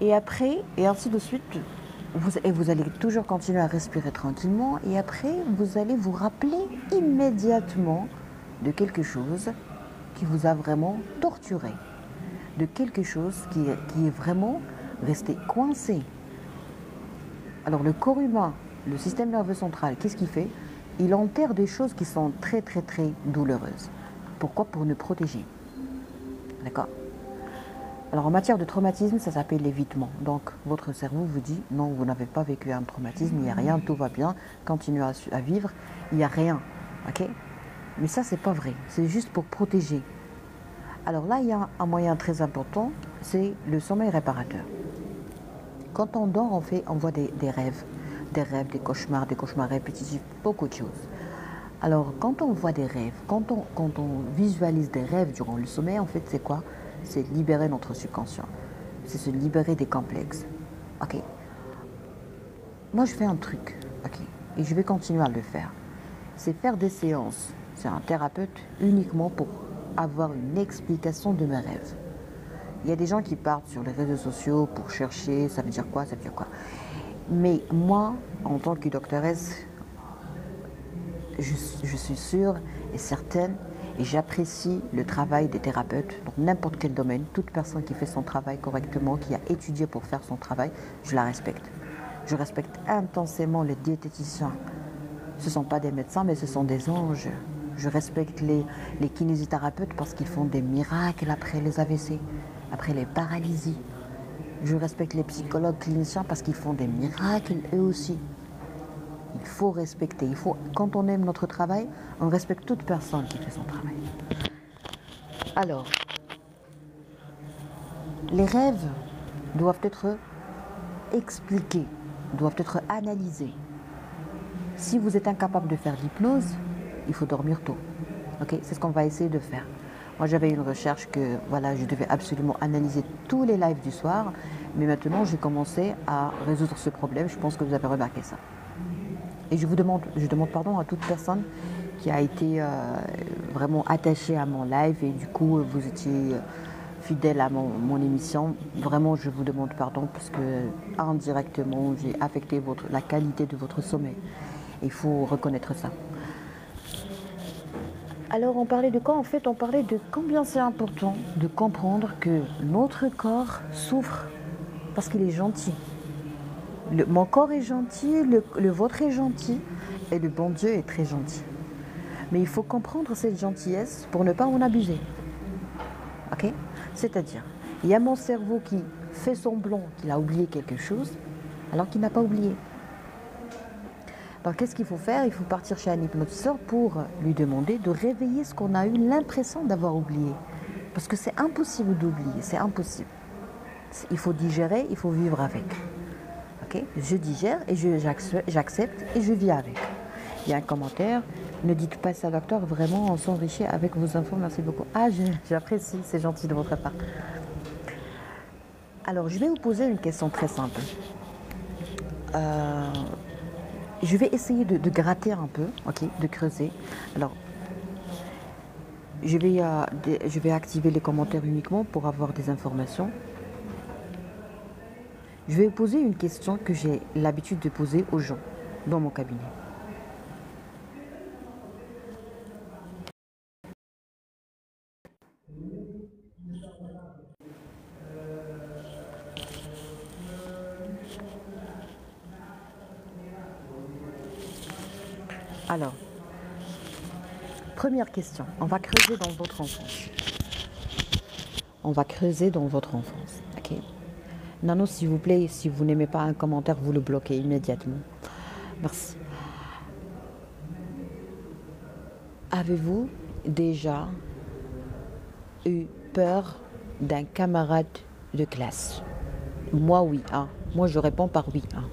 Et après, et ainsi de suite, vous allez toujours continuer à respirer tranquillement. Et après, vous allez vous rappeler immédiatement de quelque chose qui vous a vraiment torturé, de quelque chose qui est vraiment resté coincé. Alors le corps humain, le système nerveux central, qu'est-ce qu'il fait? Il enterre des choses qui sont très très très douloureuses. Pourquoi? Pour nous protéger. D'accord? Alors en matière de traumatisme, ça s'appelle l'évitement. Donc votre cerveau vous dit non, vous n'avez pas vécu un traumatisme, il n'y a rien, tout va bien, continuez à vivre, il n'y a rien. Ok? Mais ça, c'est pas vrai. C'est juste pour protéger. Alors là, il y a un moyen très important, c'est le sommeil réparateur. Quand on dort, on voit des rêves, des cauchemars répétitifs, beaucoup de choses. Alors, quand on voit des rêves, quand on visualise des rêves durant le sommeil, en fait, c'est quoi? C'est libérer notre subconscient. C'est se libérer des complexes. Ok. Moi, je fais un truc, ok, et je vais continuer à le faire. C'est faire des séances. C'est un thérapeute uniquement pour avoir une explication de mes rêves. Il y a des gens qui partent sur les réseaux sociaux pour chercher, ça veut dire quoi, ça veut dire quoi. Mais moi, en tant que doctoresse, je suis sûre et certaine et j'apprécie le travail des thérapeutes dans n'importe quel domaine. Toute personne qui fait son travail correctement, qui a étudié pour faire son travail, je la respecte. Je respecte intensément les diététiciens. Ce ne sont pas des médecins, mais ce sont des anges. Je respecte les kinésithérapeutes parce qu'ils font des miracles après les AVC, après les paralysies. Je respecte les psychologues cliniciens parce qu'ils font des miracles eux aussi. Il faut respecter. Quand on aime notre travail, on respecte toute personne qui fait son travail. Alors, les rêves doivent être expliqués, doivent être analysés. Si vous êtes incapable de faire l'hypnose, il faut dormir tôt. Okay? C'est ce qu'on va essayer de faire. Moi, j'avais une recherche que voilà, je devais absolument analyser tous les lives du soir, mais maintenant, j'ai commencé à résoudre ce problème. Je pense que vous avez remarqué ça. Et je demande pardon à toute personne qui a été vraiment attachée à mon live et du coup, vous étiez fidèle à mon émission. Vraiment, je vous demande pardon parce que indirectement, j'ai affecté la qualité de votre sommeil. Il faut reconnaître ça. Alors, on parlait de quoi? En fait, on parlait de combien c'est important de comprendre que notre corps souffre parce qu'il est gentil. Mon corps est gentil, le vôtre est gentil et le bon Dieu est très gentil. Mais il faut comprendre cette gentillesse pour ne pas en abuser. Ok? C'est-à-dire, il y a mon cerveau qui fait semblant qu'il a oublié quelque chose alors qu'il n'a pas oublié. Donc, qu'est-ce qu'il faut faire? Il faut partir chez un hypnotiseur pour lui demander de réveiller ce qu'on a eu l'impression d'avoir oublié. Parce que c'est impossible d'oublier, c'est impossible. Il faut digérer, il faut vivre avec. Ok? ok? Je digère et j'accepte et je vis avec. Il y a un commentaire. Ne dites pas ça, docteur. Vraiment, on s'enrichit avec vos infos. Merci beaucoup. Ah, j'apprécie. C'est gentil de votre part. Alors, je vais vous poser une question très simple. Je vais essayer de gratter un peu, ok, de creuser. Alors, je vais activer les commentaires uniquement pour avoir des informations. Je vais vous poser une question que j'ai l'habitude de poser aux gens dans mon cabinet. Alors, première question, on va creuser dans votre enfance. On va creuser dans votre enfance, ok? Nano, s'il vous plaît, si vous n'aimez pas un commentaire, vous le bloquez immédiatement. Merci. Avez-vous déjà eu peur d'un camarade de classe? Moi, oui. Hein. Moi, je réponds par oui. Hein.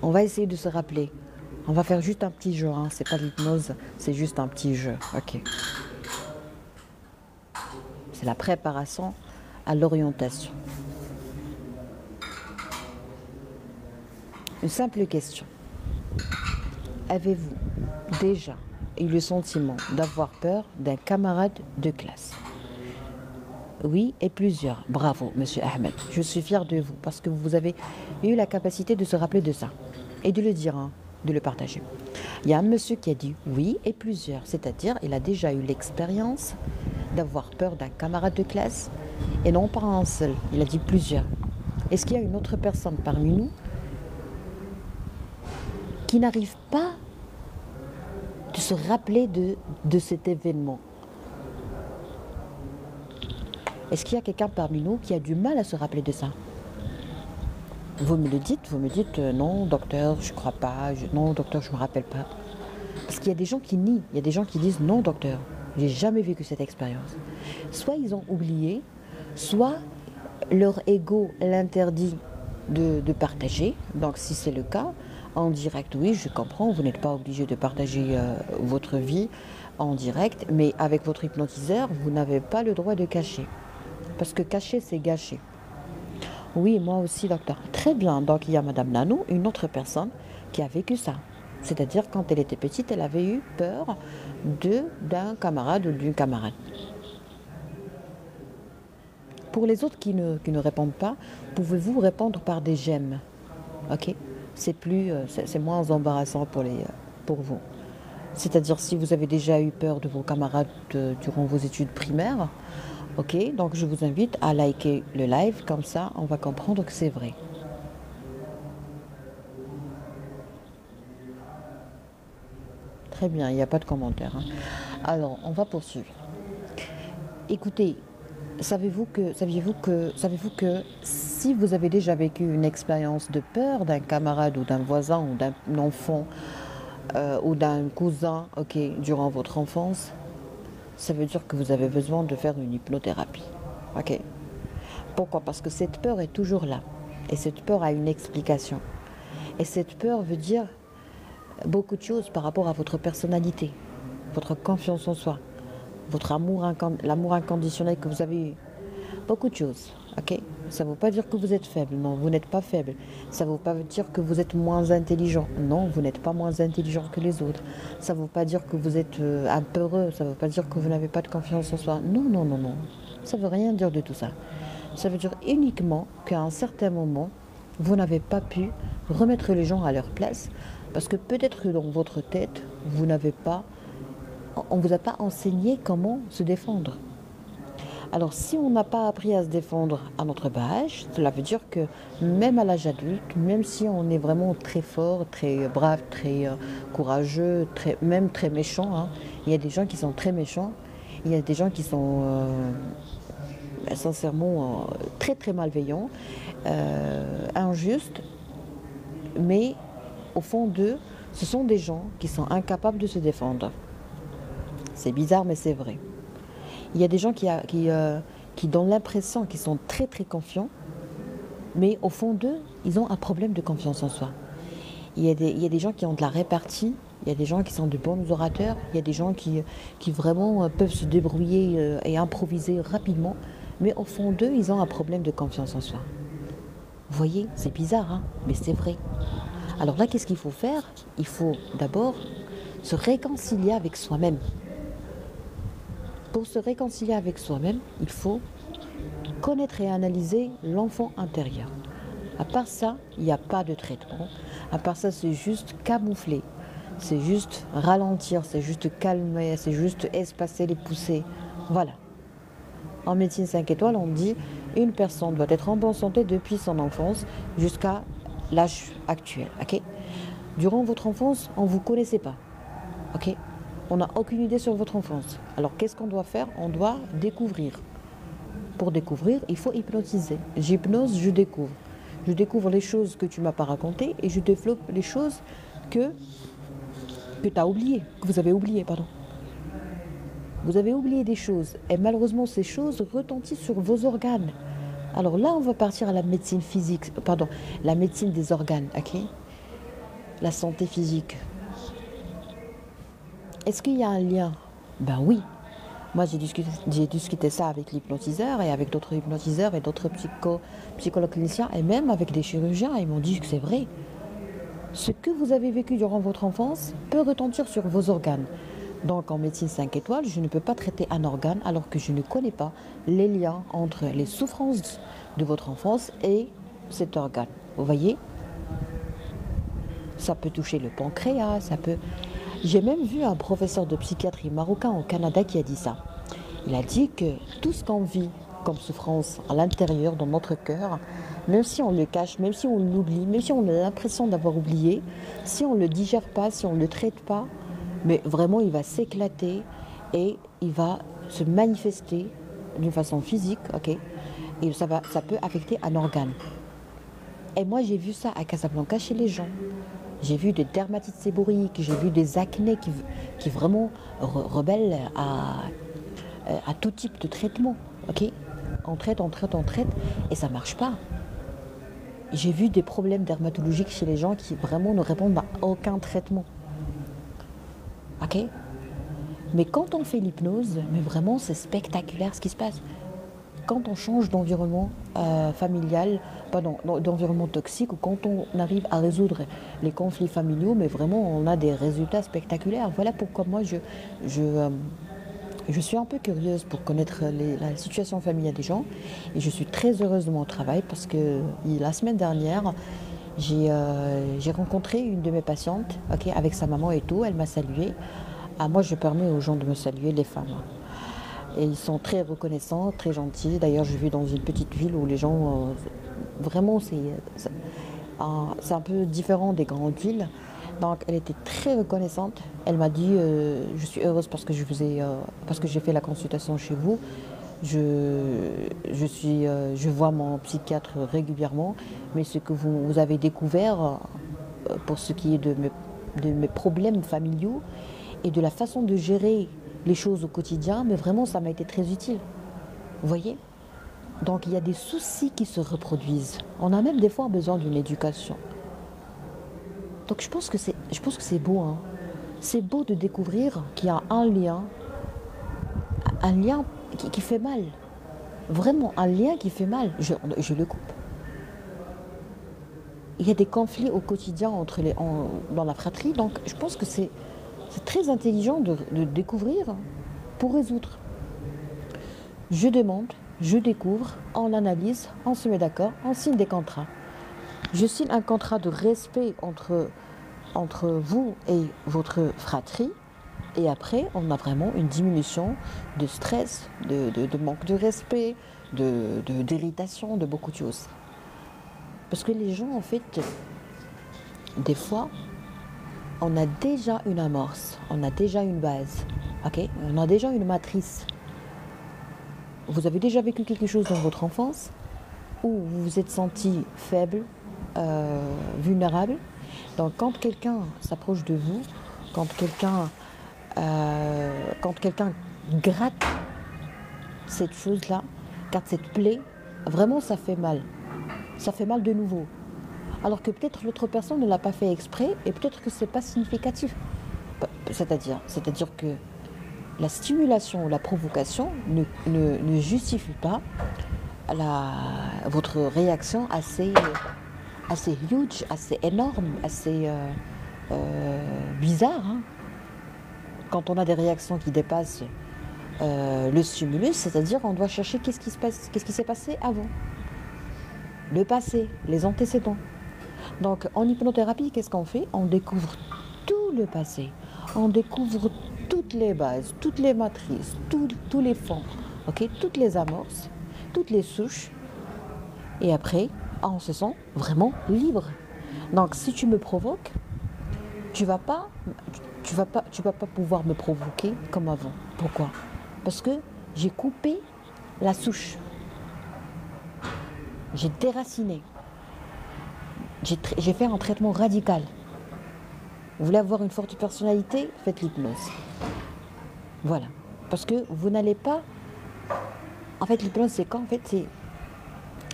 On va essayer de se rappeler. On va faire juste un petit jeu. Hein. C'est pas l'hypnose, c'est juste un petit jeu. Ok. C'est la préparation à l'orientation. Une simple question. Avez-vous déjà eu le sentiment d'avoir peur d'un camarade de classe? Oui, et plusieurs. Bravo, monsieur Ahmed. Je suis fière de vous parce que vous avez eu la capacité de se rappeler de ça et de le dire, hein, de le partager. Il y a un monsieur qui a dit oui, et plusieurs. C'est-à-dire, il a déjà eu l'expérience d'avoir peur d'un camarade de classe et non pas un seul. Il a dit plusieurs. Est-ce qu'il y a une autre personne parmi nous qui n'arrive pas de se rappeler de cet événement? Est-ce qu'il y a quelqu'un parmi nous qui a du mal à se rappeler de ça? Vous me le dites non docteur, je ne crois pas, non docteur, je ne me rappelle pas. Parce qu'il y a des gens qui nient, il y a des gens qui disent non docteur, j'ai jamais vécu cette expérience. Soit ils ont oublié, soit leur ego l'interdit de partager. Donc si c'est le cas, en direct, oui, je comprends, vous n'êtes pas obligé de partager votre vie en direct, mais avec votre hypnotiseur, vous n'avez pas le droit de cacher. Parce que cacher, c'est gâcher. Oui, moi aussi, docteur. Très bien. Donc, il y a Madame Nanou, une autre personne qui a vécu ça. C'est-à-dire, quand elle était petite, elle avait eu peur d'un camarade ou d'une camarade. Pour les autres qui ne répondent pas, pouvez-vous répondre par des j'aime? Ok? C'est moins embarrassant pour vous. C'est-à-dire, si vous avez déjà eu peur de vos camarades durant vos études primaires, ok, donc je vous invite à liker le live, comme ça on va comprendre que c'est vrai. Très bien, il n'y a pas de commentaire. Hein. Alors, on va poursuivre. Écoutez, saviez-vous que si vous avez déjà vécu une expérience de peur d'un camarade ou d'un voisin ou d'un enfant ou d'un cousin, ok, durant votre enfance, ça veut dire que vous avez besoin de faire une hypnothérapie. Ok. Pourquoi? Parce que cette peur est toujours là. Et cette peur a une explication. Et cette peur veut dire beaucoup de choses par rapport à votre personnalité, votre confiance en soi, l'amour inconditionnel que vous avez eu. Beaucoup de choses. Ok. Ça ne veut pas dire que vous êtes faible. Non, vous n'êtes pas faible. Ça ne veut pas dire que vous êtes moins intelligent. Non, vous n'êtes pas moins intelligent que les autres. Ça ne veut pas dire que vous êtes un peureux. Ça ne veut pas dire que vous n'avez pas de confiance en soi. Non, non, non, non. Ça ne veut rien dire de tout ça. Ça veut dire uniquement qu'à un certain moment, vous n'avez pas pu remettre les gens à leur place parce que peut-être que dans votre tête, on ne vous a pas enseigné comment se défendre. Alors, si on n'a pas appris à se défendre à notre bas âge, cela veut dire que même à l'âge adulte, même si on est vraiment très fort, très brave, très courageux, même très méchant, hein, il y a des gens qui sont très méchants, il y a des gens qui sont sincèrement très très malveillants, injustes, mais au fond d'eux, ce sont des gens qui sont incapables de se défendre. C'est bizarre, mais c'est vrai. Il y a des gens qui donnent l'impression qu'ils sont très très confiants, Mais au fond d'eux, ils ont un problème de confiance en soi. Il y a des gens qui ont de la répartie, il y a des gens qui sont de bons orateurs, il y a des gens qui vraiment peuvent se débrouiller et improviser rapidement. Mais au fond d'eux, ils ont un problème de confiance en soi. Vous voyez, c'est bizarre, hein, mais c'est vrai. Alors là, qu'est-ce qu'il faut faire? Il faut d'abord se réconcilier avec soi-même. Pour se réconcilier avec soi-même, il faut connaître et analyser l'enfant intérieur. À part ça, il n'y a pas de traitement. À part ça, c'est juste camoufler. C'est juste ralentir, c'est juste calmer, c'est juste espacer les poussées. Voilà. En médecine 5 étoiles, on dit une personne doit être en bonne santé depuis son enfance jusqu'à l'âge actuel. Okay? Durant votre enfance, on ne vous connaissait pas. Okay? On n'a aucune idée sur votre enfance. Alors qu'est-ce qu'on doit faire? On doit découvrir. Pour découvrir, il faut hypnotiser. J'hypnose, je découvre. Je découvre les choses que tu ne m'as pas racontées et je développe les choses que tu as oubliées, que vous avez oubliées, pardon. Vous avez oublié des choses et malheureusement ces choses retentissent sur vos organes. Alors là, on va partir à la médecine physique, pardon, la médecine des organes, ok? La santé physique. Est-ce qu'il y a un lien? Ben oui. Moi, j'ai discuté ça avec l'hypnotiseur et avec d'autres hypnotiseurs et d'autres psychologues cliniciens et même avec des chirurgiens. Ils m'ont dit que c'est vrai. Ce que vous avez vécu durant votre enfance peut retentir sur vos organes. Donc, en médecine 5 étoiles, je ne peux pas traiter un organe alors que je ne connais pas les liens entre les souffrances de votre enfance et cet organe. Vous voyez? Ça peut toucher le pancréas, ça peut... J'ai même vu un professeur de psychiatrie marocain au Canada qui a dit ça. Il a dit que tout ce qu'on vit comme souffrance à l'intérieur, dans notre cœur, même si on le cache, même si on l'oublie, même si on a l'impression d'avoir oublié, si on ne le digère pas, si on ne le traite pas, mais vraiment il va s'éclater et il va se manifester d'une façon physique, ok? Et ça peut affecter un organe. Et moi j'ai vu ça à Casablanca chez les gens. J'ai vu des dermatites séborrhéiques, j'ai vu des acnés qui vraiment rebellent à tout type de traitement. Ok? On traite, et ça ne marche pas. J'ai vu des problèmes dermatologiques chez les gens qui vraiment ne répondent à aucun traitement. Ok? Mais quand on fait l'hypnose, mais vraiment c'est spectaculaire ce qui se passe. Quand on change d'environnement familial, pardon, d'environnement toxique, ou quand on arrive à résoudre les conflits familiaux, mais vraiment on a des résultats spectaculaires. Voilà pourquoi moi je suis un peu curieuse pour connaître la situation familiale des gens et je suis très heureuse de mon travail parce que la semaine dernière, j'ai rencontré une de mes patientes, okay, avec sa maman et tout, elle m'a saluée. Ah, moi je permets aux gens de me saluer, les femmes. Et ils sont très reconnaissants, très gentils. D'ailleurs, je vis dans une petite ville où les gens, vraiment, c'est un peu différent des grandes villes. Donc, elle était très reconnaissante. Elle m'a dit, je suis heureuse parce que parce que j'ai fait la consultation chez vous. Je vois mon psychiatre régulièrement, mais ce que vous avez découvert, pour ce qui est de mes problèmes familiaux et de la façon de gérer les choses au quotidien, mais vraiment ça m'a été très utile. Vous voyez? Donc il y a des soucis qui se reproduisent. On a même des fois besoin d'une éducation. Donc je pense que c'est beau, hein. C'est beau de découvrir qu'il y a un lien qui fait mal. Vraiment un lien qui fait mal. Je le coupe. Il y a des conflits au quotidien dans la fratrie, donc je pense que c'est très intelligent de découvrir pour résoudre. Je demande, je découvre, on analyse, on se met d'accord, on signe des contrats. Je signe un contrat de respect entre vous et votre fratrie. Et après, on a vraiment une diminution de stress, de manque de respect, d'irritation, de beaucoup de choses. Parce que les gens, en fait, des fois, on a déjà une amorce, on a déjà une base, okay? On a déjà une matrice. Vous avez déjà vécu quelque chose dans votre enfance où vous vous êtes senti faible, vulnérable. Donc quand quelqu'un s'approche de vous, quand quelqu'un gratte cette chose-là, gratte cette plaie, vraiment ça fait mal. ça fait mal de nouveau. Alors que peut-être l'autre personne ne l'a pas fait exprès et peut-être que c'est pas significatif. C'est-à-dire que la stimulation ou la provocation ne justifie pas votre réaction assez huge, assez énorme, assez bizarre, hein. Quand on a des réactions qui dépassent le stimulus, c'est-à-dire on doit chercher qu'est-ce qui s'est passé avant, le passé, les antécédents. Donc en hypnothérapie, qu'est-ce qu'on fait? On découvre tout le passé, on découvre toutes les bases, toutes les matrices, tous les fonds, ok, toutes les amorces, toutes les souches, et après, on se sent vraiment libre. Donc si tu me provoques, tu vas pas, tu vas pas pouvoir me provoquer comme avant. Pourquoi? Parce que j'ai coupé la souche, j'ai déraciné, j'ai fait un traitement radical. Vous voulez avoir une forte personnalité? Faites l'hypnose. Voilà. Parce que vous n'allez pas... En fait, l'hypnose, c'est quoi?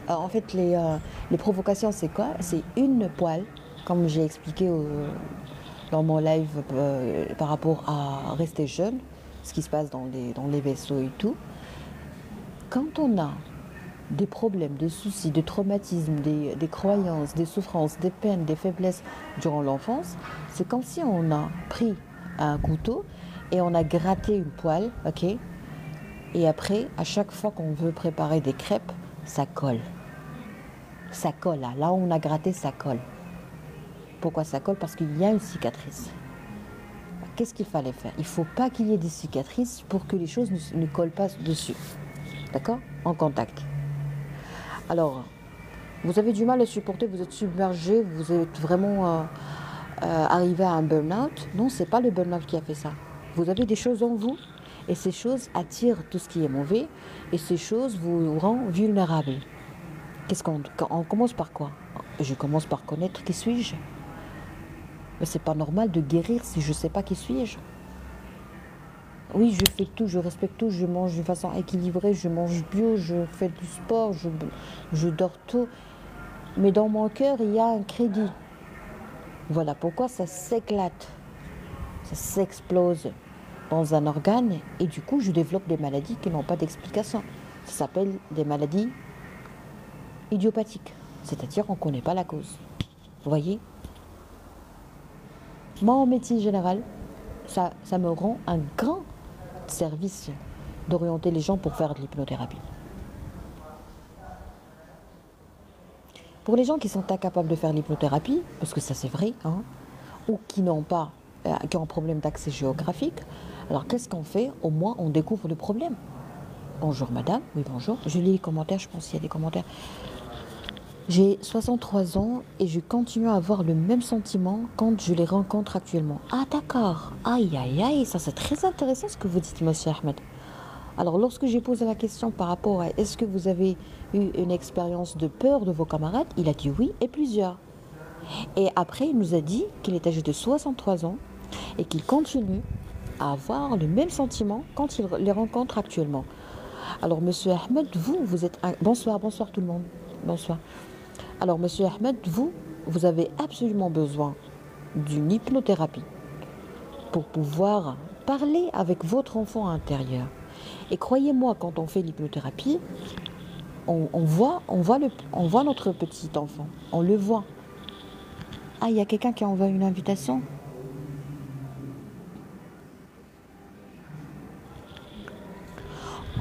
En fait, les provocations, c'est quoi? C'est une poêle, comme j'ai expliqué dans mon live par rapport à rester jeune, ce qui se passe dans les vaisseaux et tout. Quand on a des problèmes, des soucis, des traumatismes, des croyances, des souffrances, des peines, des faiblesses durant l'enfance, c'est comme si on a pris un couteau et on a gratté une poêle, ok? Et après, à chaque fois qu'on veut préparer des crêpes, ça colle. Ça colle là. Là où on a gratté, ça colle. Pourquoi ça colle? Parce qu'il y a une cicatrice. Qu'est-ce qu'il fallait faire? Il ne faut pas qu'il y ait des cicatrices pour que les choses ne collent pas dessus. D'accord? En contact. Alors, vous avez du mal à supporter, vous êtes submergé, vous êtes vraiment arrivé à un burn-out. Non, ce n'est pas le burn-out qui a fait ça. Vous avez des choses en vous et ces choses attirent tout ce qui est mauvais et ces choses vous rendent vulnérable. On commence par quoi? Je commence par connaître qui suis-je. Mais c'est pas normal de guérir si je ne sais pas qui suis-je. Oui, je fais tout, je respecte tout, je mange d'une façon équilibrée, je mange bio, je fais du sport, je dors tôt. Mais dans mon cœur, il y a un crédit. Voilà pourquoi ça s'éclate, ça s'explose dans un organe et du coup, je développe des maladies qui n'ont pas d'explication. Ça s'appelle des maladies idiopathiques, c'est-à-dire on ne connaît pas la cause. Vous voyez? Moi, en médecine générale, ça me rend un grand service d'orienter les gens pour faire de l'hypnothérapie. Pour les gens qui sont incapables de faire l'hypnothérapie, parce que ça c'est vrai, hein, ou qui n'ont pas, qui ont un problème d'accès géographique, alors qu'est-ce qu'on fait? Au moins on découvre le problème. Bonjour madame, oui bonjour, je lis les commentaires, je pense qu'il y a des commentaires. J'ai 63 ans et je continue à avoir le même sentiment quand je les rencontre actuellement. Ah d'accord, aïe aïe aïe, ça c'est très intéressant ce que vous dites monsieur Ahmed. Alors lorsque j'ai posé la question par rapport à est-ce que vous avez eu une expérience de peur de vos camarades, il a dit oui et plusieurs. Et après il nous a dit qu'il est âgé de 63 ans et qu'il continue à avoir le même sentiment quand il les rencontre actuellement. Alors monsieur Ahmed, vous êtes... Bonsoir tout le monde. Bonsoir. Alors monsieur Ahmed, vous avez absolument besoin d'une hypnothérapie pour pouvoir parler avec votre enfant intérieur. Et croyez-moi, quand on fait l'hypnothérapie, on voit notre petit enfant, on le voit. Ah, il y a quelqu'un qui envoie une invitation.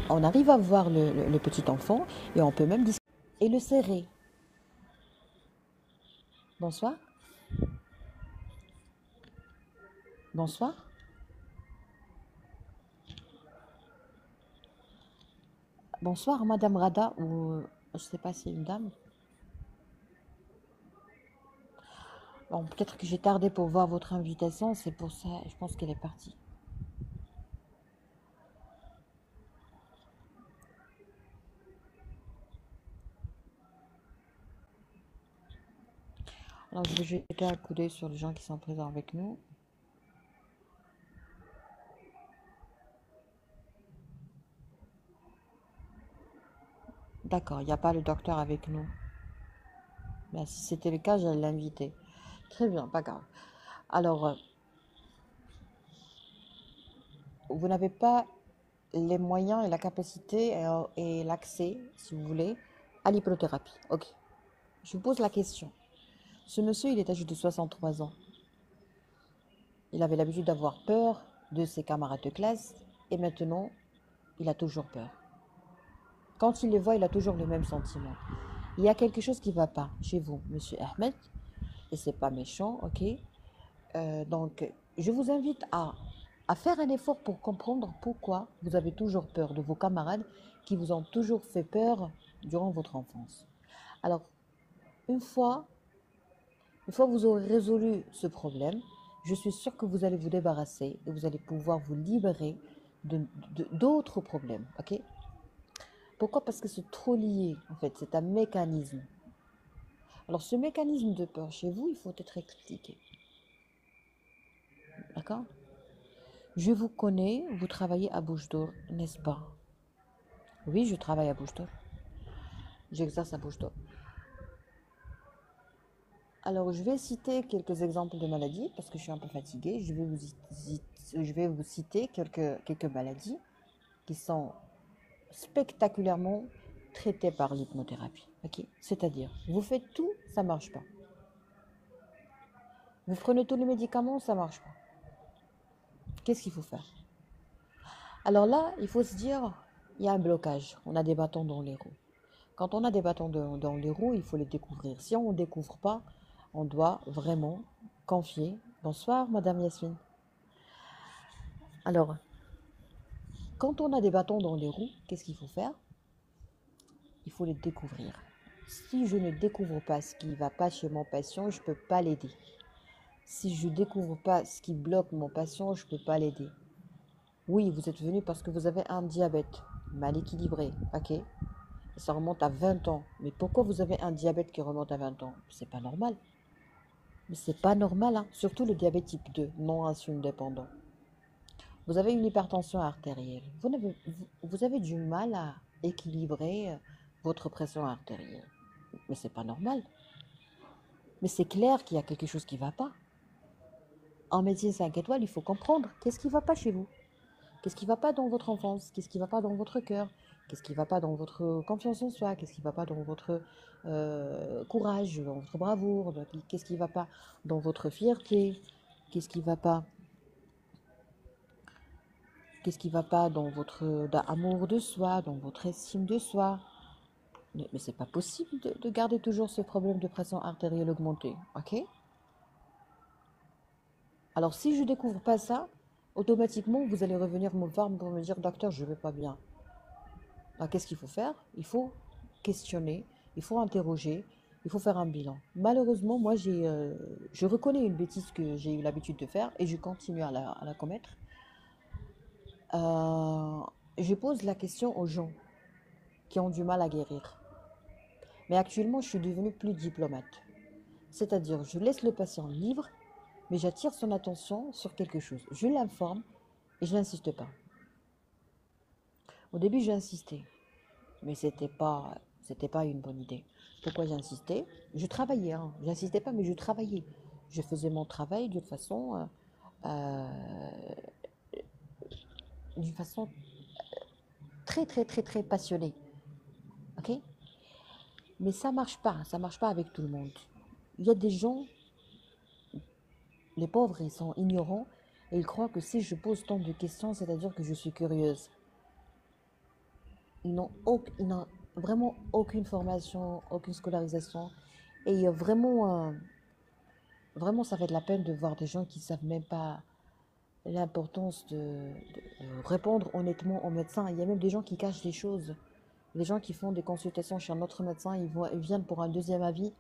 On arrive à voir le petit enfant et on peut même discuter et le serrer. Bonsoir. Bonsoir. Bonsoir, Madame Rada, ou je ne sais pas si c'est une dame. Bon, peut-être que j'ai tardé pour voir votre invitation, c'est pour ça, je pense qu'elle est partie. Alors, je vais jeter un coup d'œil sur les gens qui sont présents avec nous. D'accord, il n'y a pas le docteur avec nous. Mais si c'était le cas, j'allais l'inviter. Très bien, pas grave. Alors, vous n'avez pas les moyens et la capacité et l'accès, si vous voulez, à l'hypnothérapie. Ok. Je vous pose la question. Ce monsieur, il est âgé de 63 ans. Il avait l'habitude d'avoir peur de ses camarades de classe et maintenant, il a toujours peur. Quand il les voit, il a toujours le même sentiment. Il y a quelque chose qui ne va pas chez vous, monsieur Ahmed, et c'est pas méchant, ok? Donc, je vous invite à faire un effort pour comprendre pourquoi vous avez toujours peur de vos camarades qui vous ont toujours fait peur durant votre enfance. Alors, une fois, une fois que vous aurez résolu ce problème, je suis sûre que vous allez vous débarrasser et vous allez pouvoir vous libérer d'autres problèmes, ok? Pourquoi? Parce que c'est trop lié, en fait, c'est un mécanisme. Alors, ce mécanisme de peur chez vous, il faut être expliqué, d'accord? Je vous connais, vous travaillez à Bouche d'Or, n'est-ce pas? Oui, je travaille à Bouche d'Or. J'exerce à Bouche d'Or. Alors, je vais citer quelques exemples de maladies parce que je suis un peu fatiguée. Je vais vous citer quelques maladies qui sont spectaculairement traitées par l'hypnothérapie. Ok? C'est-à-dire, vous faites tout, ça ne marche pas. Vous prenez tous les médicaments, ça ne marche pas. Qu'est-ce qu'il faut faire? Alors là, il faut se dire, il y a un blocage. On a des bâtons dans les roues. Quand on a des bâtons dans les roues, il faut les découvrir. Si on ne découvre pas, on doit vraiment confier. Bonsoir, Madame Yasmine. Alors, quand on a des bâtons dans les roues, qu'est-ce qu'il faut faire? Il faut les découvrir. Si je ne découvre pas ce qui ne va pas chez mon patient, je ne peux pas l'aider. Si je ne découvre pas ce qui bloque mon patient, je ne peux pas l'aider. Oui, vous êtes venu parce que vous avez un diabète mal équilibré, ok? Ça remonte à 20 ans. Mais pourquoi vous avez un diabète qui remonte à 20 ans? C'est pas normal. Mais c'est pas normal, hein. Surtout le diabète type 2, non insuline dépendant. Vous avez une hypertension artérielle. Vous avez du mal à équilibrer votre pression artérielle. Mais c'est pas normal. Mais c'est clair qu'il y a quelque chose qui ne va pas. En médecine 5 étoiles, il faut comprendre qu'est-ce qui ne va pas chez vous. Qu'est-ce qui ne va pas dans votre enfance? Qu'est-ce qui ne va pas dans votre cœur? Qu'est-ce qui ne va pas dans votre confiance en soi? Qu'est-ce qui ne va pas dans votre courage, dans votre bravoure? Qu'est-ce qui ne va pas dans votre fierté? Qu'est-ce qui ne va pas Qu'est-ce qui ne va pas dans votre amour de soi, dans votre estime de soi? Mais c'est pas possible de garder toujours ce problème de pression artérielle augmentée, ok? Alors si je découvre pas ça, automatiquement vous allez revenir me voir pour me dire docteur, je vais pas bien. Alors qu'est-ce qu'il faut faire? Il faut questionner, il faut interroger, il faut faire un bilan. Malheureusement, moi je reconnais une bêtise que j'ai eu l'habitude de faire et je continue à la commettre. Euh, je pose la question aux gens qui ont du mal à guérir. Mais actuellement, je suis devenue plus diplomate. C'est-à-dire, je laisse le patient libre, mais j'attire son attention sur quelque chose. Je l'informe et je n'insiste pas. Au début, j'ai insisté, mais c'était pas une bonne idée. Pourquoi j'ai insisté? Je travaillais, hein. J'insistais pas, mais je travaillais. Je faisais mon travail euh, d'une façon très, très, très, très passionnée. Ok? Mais ça marche pas avec tout le monde. Il y a des gens, les pauvres, ils sont ignorants et ils croient que si je pose tant de questions, c'est-à-dire que je suis curieuse. Ils n'ont vraiment aucune formation, aucune scolarisation. Et vraiment, ça fait de la peine de voir des gens qui ne savent même pas l'importance de répondre honnêtement aux médecins. Il y a même des gens qui cachent des choses. Des gens qui font des consultations chez un autre médecin, ils viennent pour un deuxième avis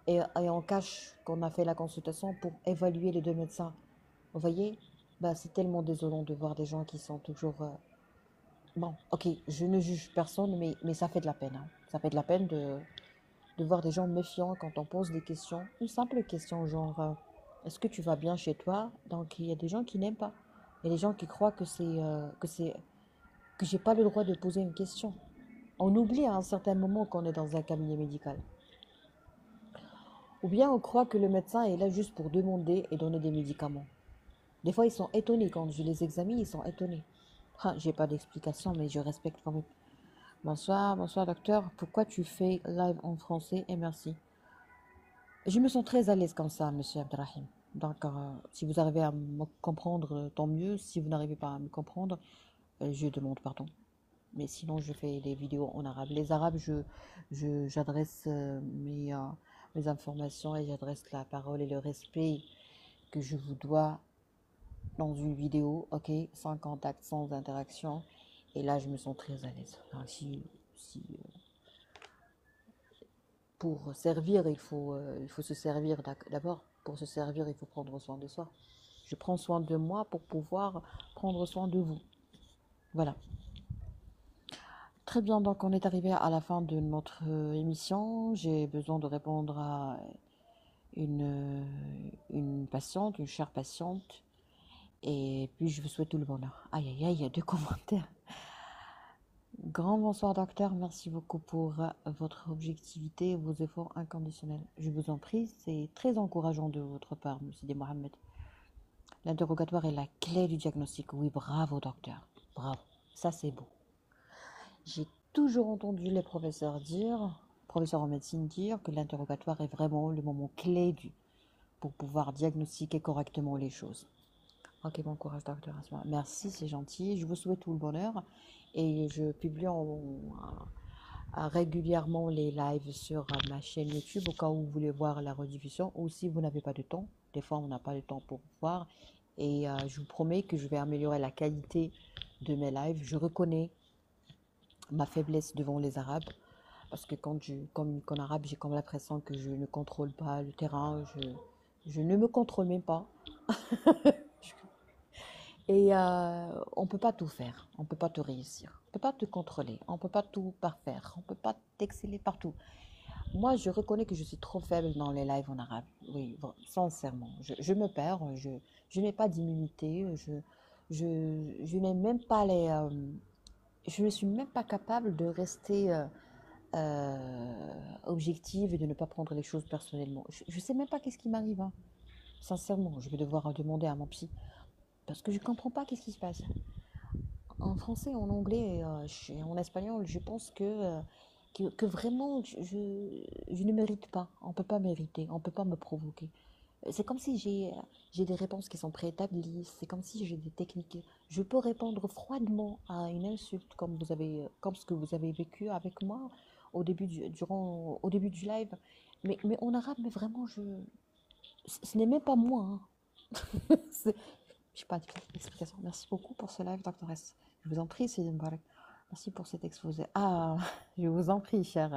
et on cache qu'on a fait la consultation pour évaluer les deux médecins. Vous voyez? Bah, c'est tellement désolant de voir des gens qui sont toujours bon, ok, je ne juge personne, mais ça fait de la peine, hein. Ça fait de la peine de voir des gens méfiants quand on pose des questions. Une simple question genre, est-ce que tu vas bien chez toi? Donc il y a des gens qui n'aiment pas. Il y a des gens qui croient que j'ai pas le droit de poser une question. On oublie à un certain moment qu'on est dans un cabinet médical. Ou bien on croit que le médecin est là juste pour demander et donner des médicaments. Des fois, ils sont étonnés quand je les examine, ils sont étonnés. Ah, j'ai pas d'explication, mais je respecte quand même. Bonsoir, bonsoir docteur. Pourquoi tu fais live en français et merci. Je me sens très à l'aise comme ça, monsieur Abdrahim. Donc, si vous arrivez à me comprendre, tant mieux. Si vous n'arrivez pas à me comprendre, je demande pardon. Mais sinon, je fais des vidéos en arabe. Les arabes, j'adresse mes informations et j'adresse la parole et le respect que je vous dois dans une vidéo, ok, sans contact, sans interaction. Et là, je me sens très à l'aise. Alors, pour servir, il faut se servir d'abord. Pour se servir, il faut prendre soin de soi. Je prends soin de moi pour pouvoir prendre soin de vous. Voilà. Très bien, donc on est arrivé à la fin de notre émission. J'ai besoin de répondre à une patiente, une chère patiente. Et puis je vous souhaite tout le bonheur. Aïe aïe aïe, il y a deux commentaires. Grand bonsoir docteur, merci beaucoup pour votre objectivité et vos efforts inconditionnels. Je vous en prie, c'est très encourageant de votre part, monsieur Mohamed. L'interrogatoire est la clé du diagnostic. Oui, bravo docteur, bravo, ça c'est beau. J'ai toujours entendu les professeurs en médecine dire que l'interrogatoire est vraiment le moment clé pour pouvoir diagnostiquer correctement les choses. Ok, bon courage, docteur Asma. Merci, c'est gentil. Je vous souhaite tout le bonheur. Et je publie régulièrement les lives sur ma chaîne YouTube au cas où vous voulez voir la rediffusion ou si vous n'avez pas de temps. Des fois, on n'a pas de temps pour voir. Et je vous promets que je vais améliorer la qualité de mes lives. Je reconnais ma faiblesse devant les Arabes. Parce que quand je communique en arabe, j'ai comme l'impression que je ne contrôle pas le terrain. Je ne me contrôle même pas. Et on ne peut pas tout faire, on ne peut pas tout réussir, on ne peut pas te contrôler, on ne peut pas tout parfaire, on ne peut pas t'exceller partout. Moi, je reconnais que je suis trop faible dans les lives en arabe. Oui, sincèrement, je me perds, je n'ai pas d'immunité, je n'ai même pas je ne suis même pas capable de rester objective et de ne pas prendre les choses personnellement. Je ne sais même pas qu'est-ce qui m'arrive, hein. Sincèrement, je vais devoir demander à mon psy parce que je ne comprends pas qu'est-ce qui se passe. En français, en anglais et en espagnol, je pense que vraiment, je ne mérite pas. On ne peut pas mériter, on ne peut pas me provoquer. C'est comme si j'ai des réponses qui sont préétablies, c'est comme si j'ai des techniques. Je peux répondre froidement à une insulte comme ce que vous avez vécu avec moi au début du live. Mais en arabe, mais vraiment, ce n'est même pas moi, hein. Je n'ai pas d'explication. Merci beaucoup pour ce live, Dr. S. Je vous en prie, Sidi Mbarak. Merci pour cet exposé. Ah, je vous en prie, cher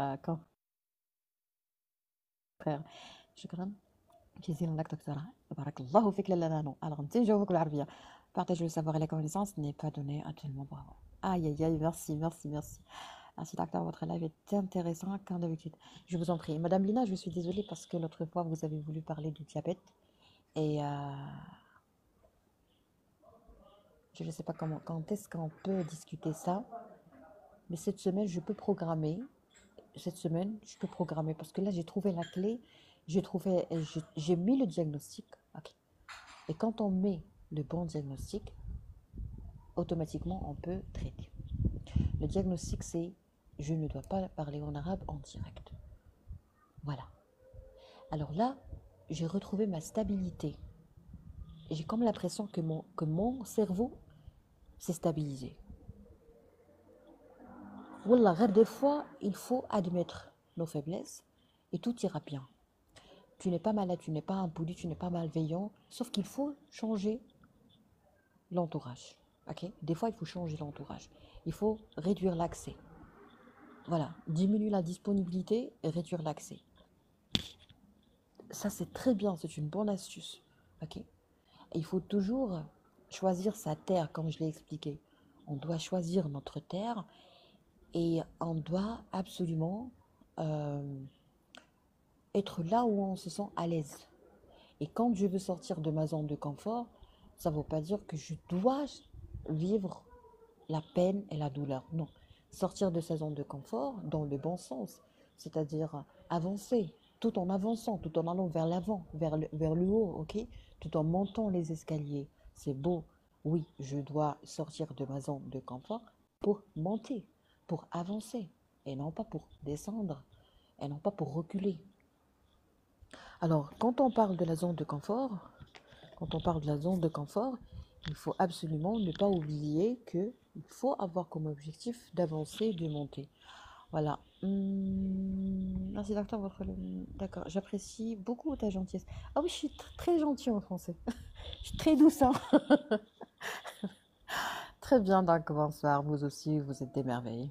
frère. شكرا جزيلا لك دكتورة. بارك الله فيك لا. Alors, نجاوبك بالعربية. Partager le savoir et la connaissance n'est pas donné à tout le monde. Bravo. Aïe, aïe, aïe, merci. Merci, docteur. Votre live est intéressant, comme d'habitude. Je vous en prie. Madame Lina, je suis désolée parce que l'autre fois, vous avez voulu parler du diabète. Et je ne sais pas quand est-ce qu'on peut discuter ça. Mais cette semaine, je peux programmer. Parce que là, j'ai trouvé la clé. J'ai mis le diagnostic. Okay. Et quand on met le bon diagnostic, automatiquement, on peut traiter. Le diagnostic, c'est je ne dois pas parler en arabe en direct. Voilà. Alors là, j'ai retrouvé ma stabilité. Et j'ai comme l'impression que mon cerveau s'est stabilisé. Wallah, des fois, il faut admettre nos faiblesses et tout ira bien. Tu n'es pas malade, tu n'es pas impoli, tu n'es pas malveillant, sauf qu'il faut changer l'entourage. Okay? Des fois, il faut changer l'entourage. Il faut réduire l'accès. Voilà, diminuer la disponibilité et réduire l'accès. Ça, c'est très bien, c'est une bonne astuce. Okay? Et il faut toujours choisir sa terre, comme je l'ai expliqué. On doit choisir notre terre et on doit absolument être là où on se sent à l'aise. Et quand je veux sortir de ma zone de confort, ça ne veut pas dire que je dois vivre la peine et la douleur. Non, sortir de sa zone de confort dans le bon sens, c'est-à-dire avancer, tout en avançant, tout en allant vers l'avant, vers le haut, ok? Tout en montant les escaliers. C'est beau. Oui, je dois sortir de ma zone de confort pour monter, pour avancer, et non pas pour descendre, et non pas pour reculer. Alors, quand on parle de la zone de confort, quand on parle de la zone de confort, il faut absolument ne pas oublier qu'il faut avoir comme objectif d'avancer, de monter. Voilà. Merci docteur, D'accord, j'apprécie beaucoup ta gentillesse. Ah oui, je suis très gentille en français. Je suis très douce, hein. Très bien, donc bonsoir. Vous aussi, vous êtes des merveilles.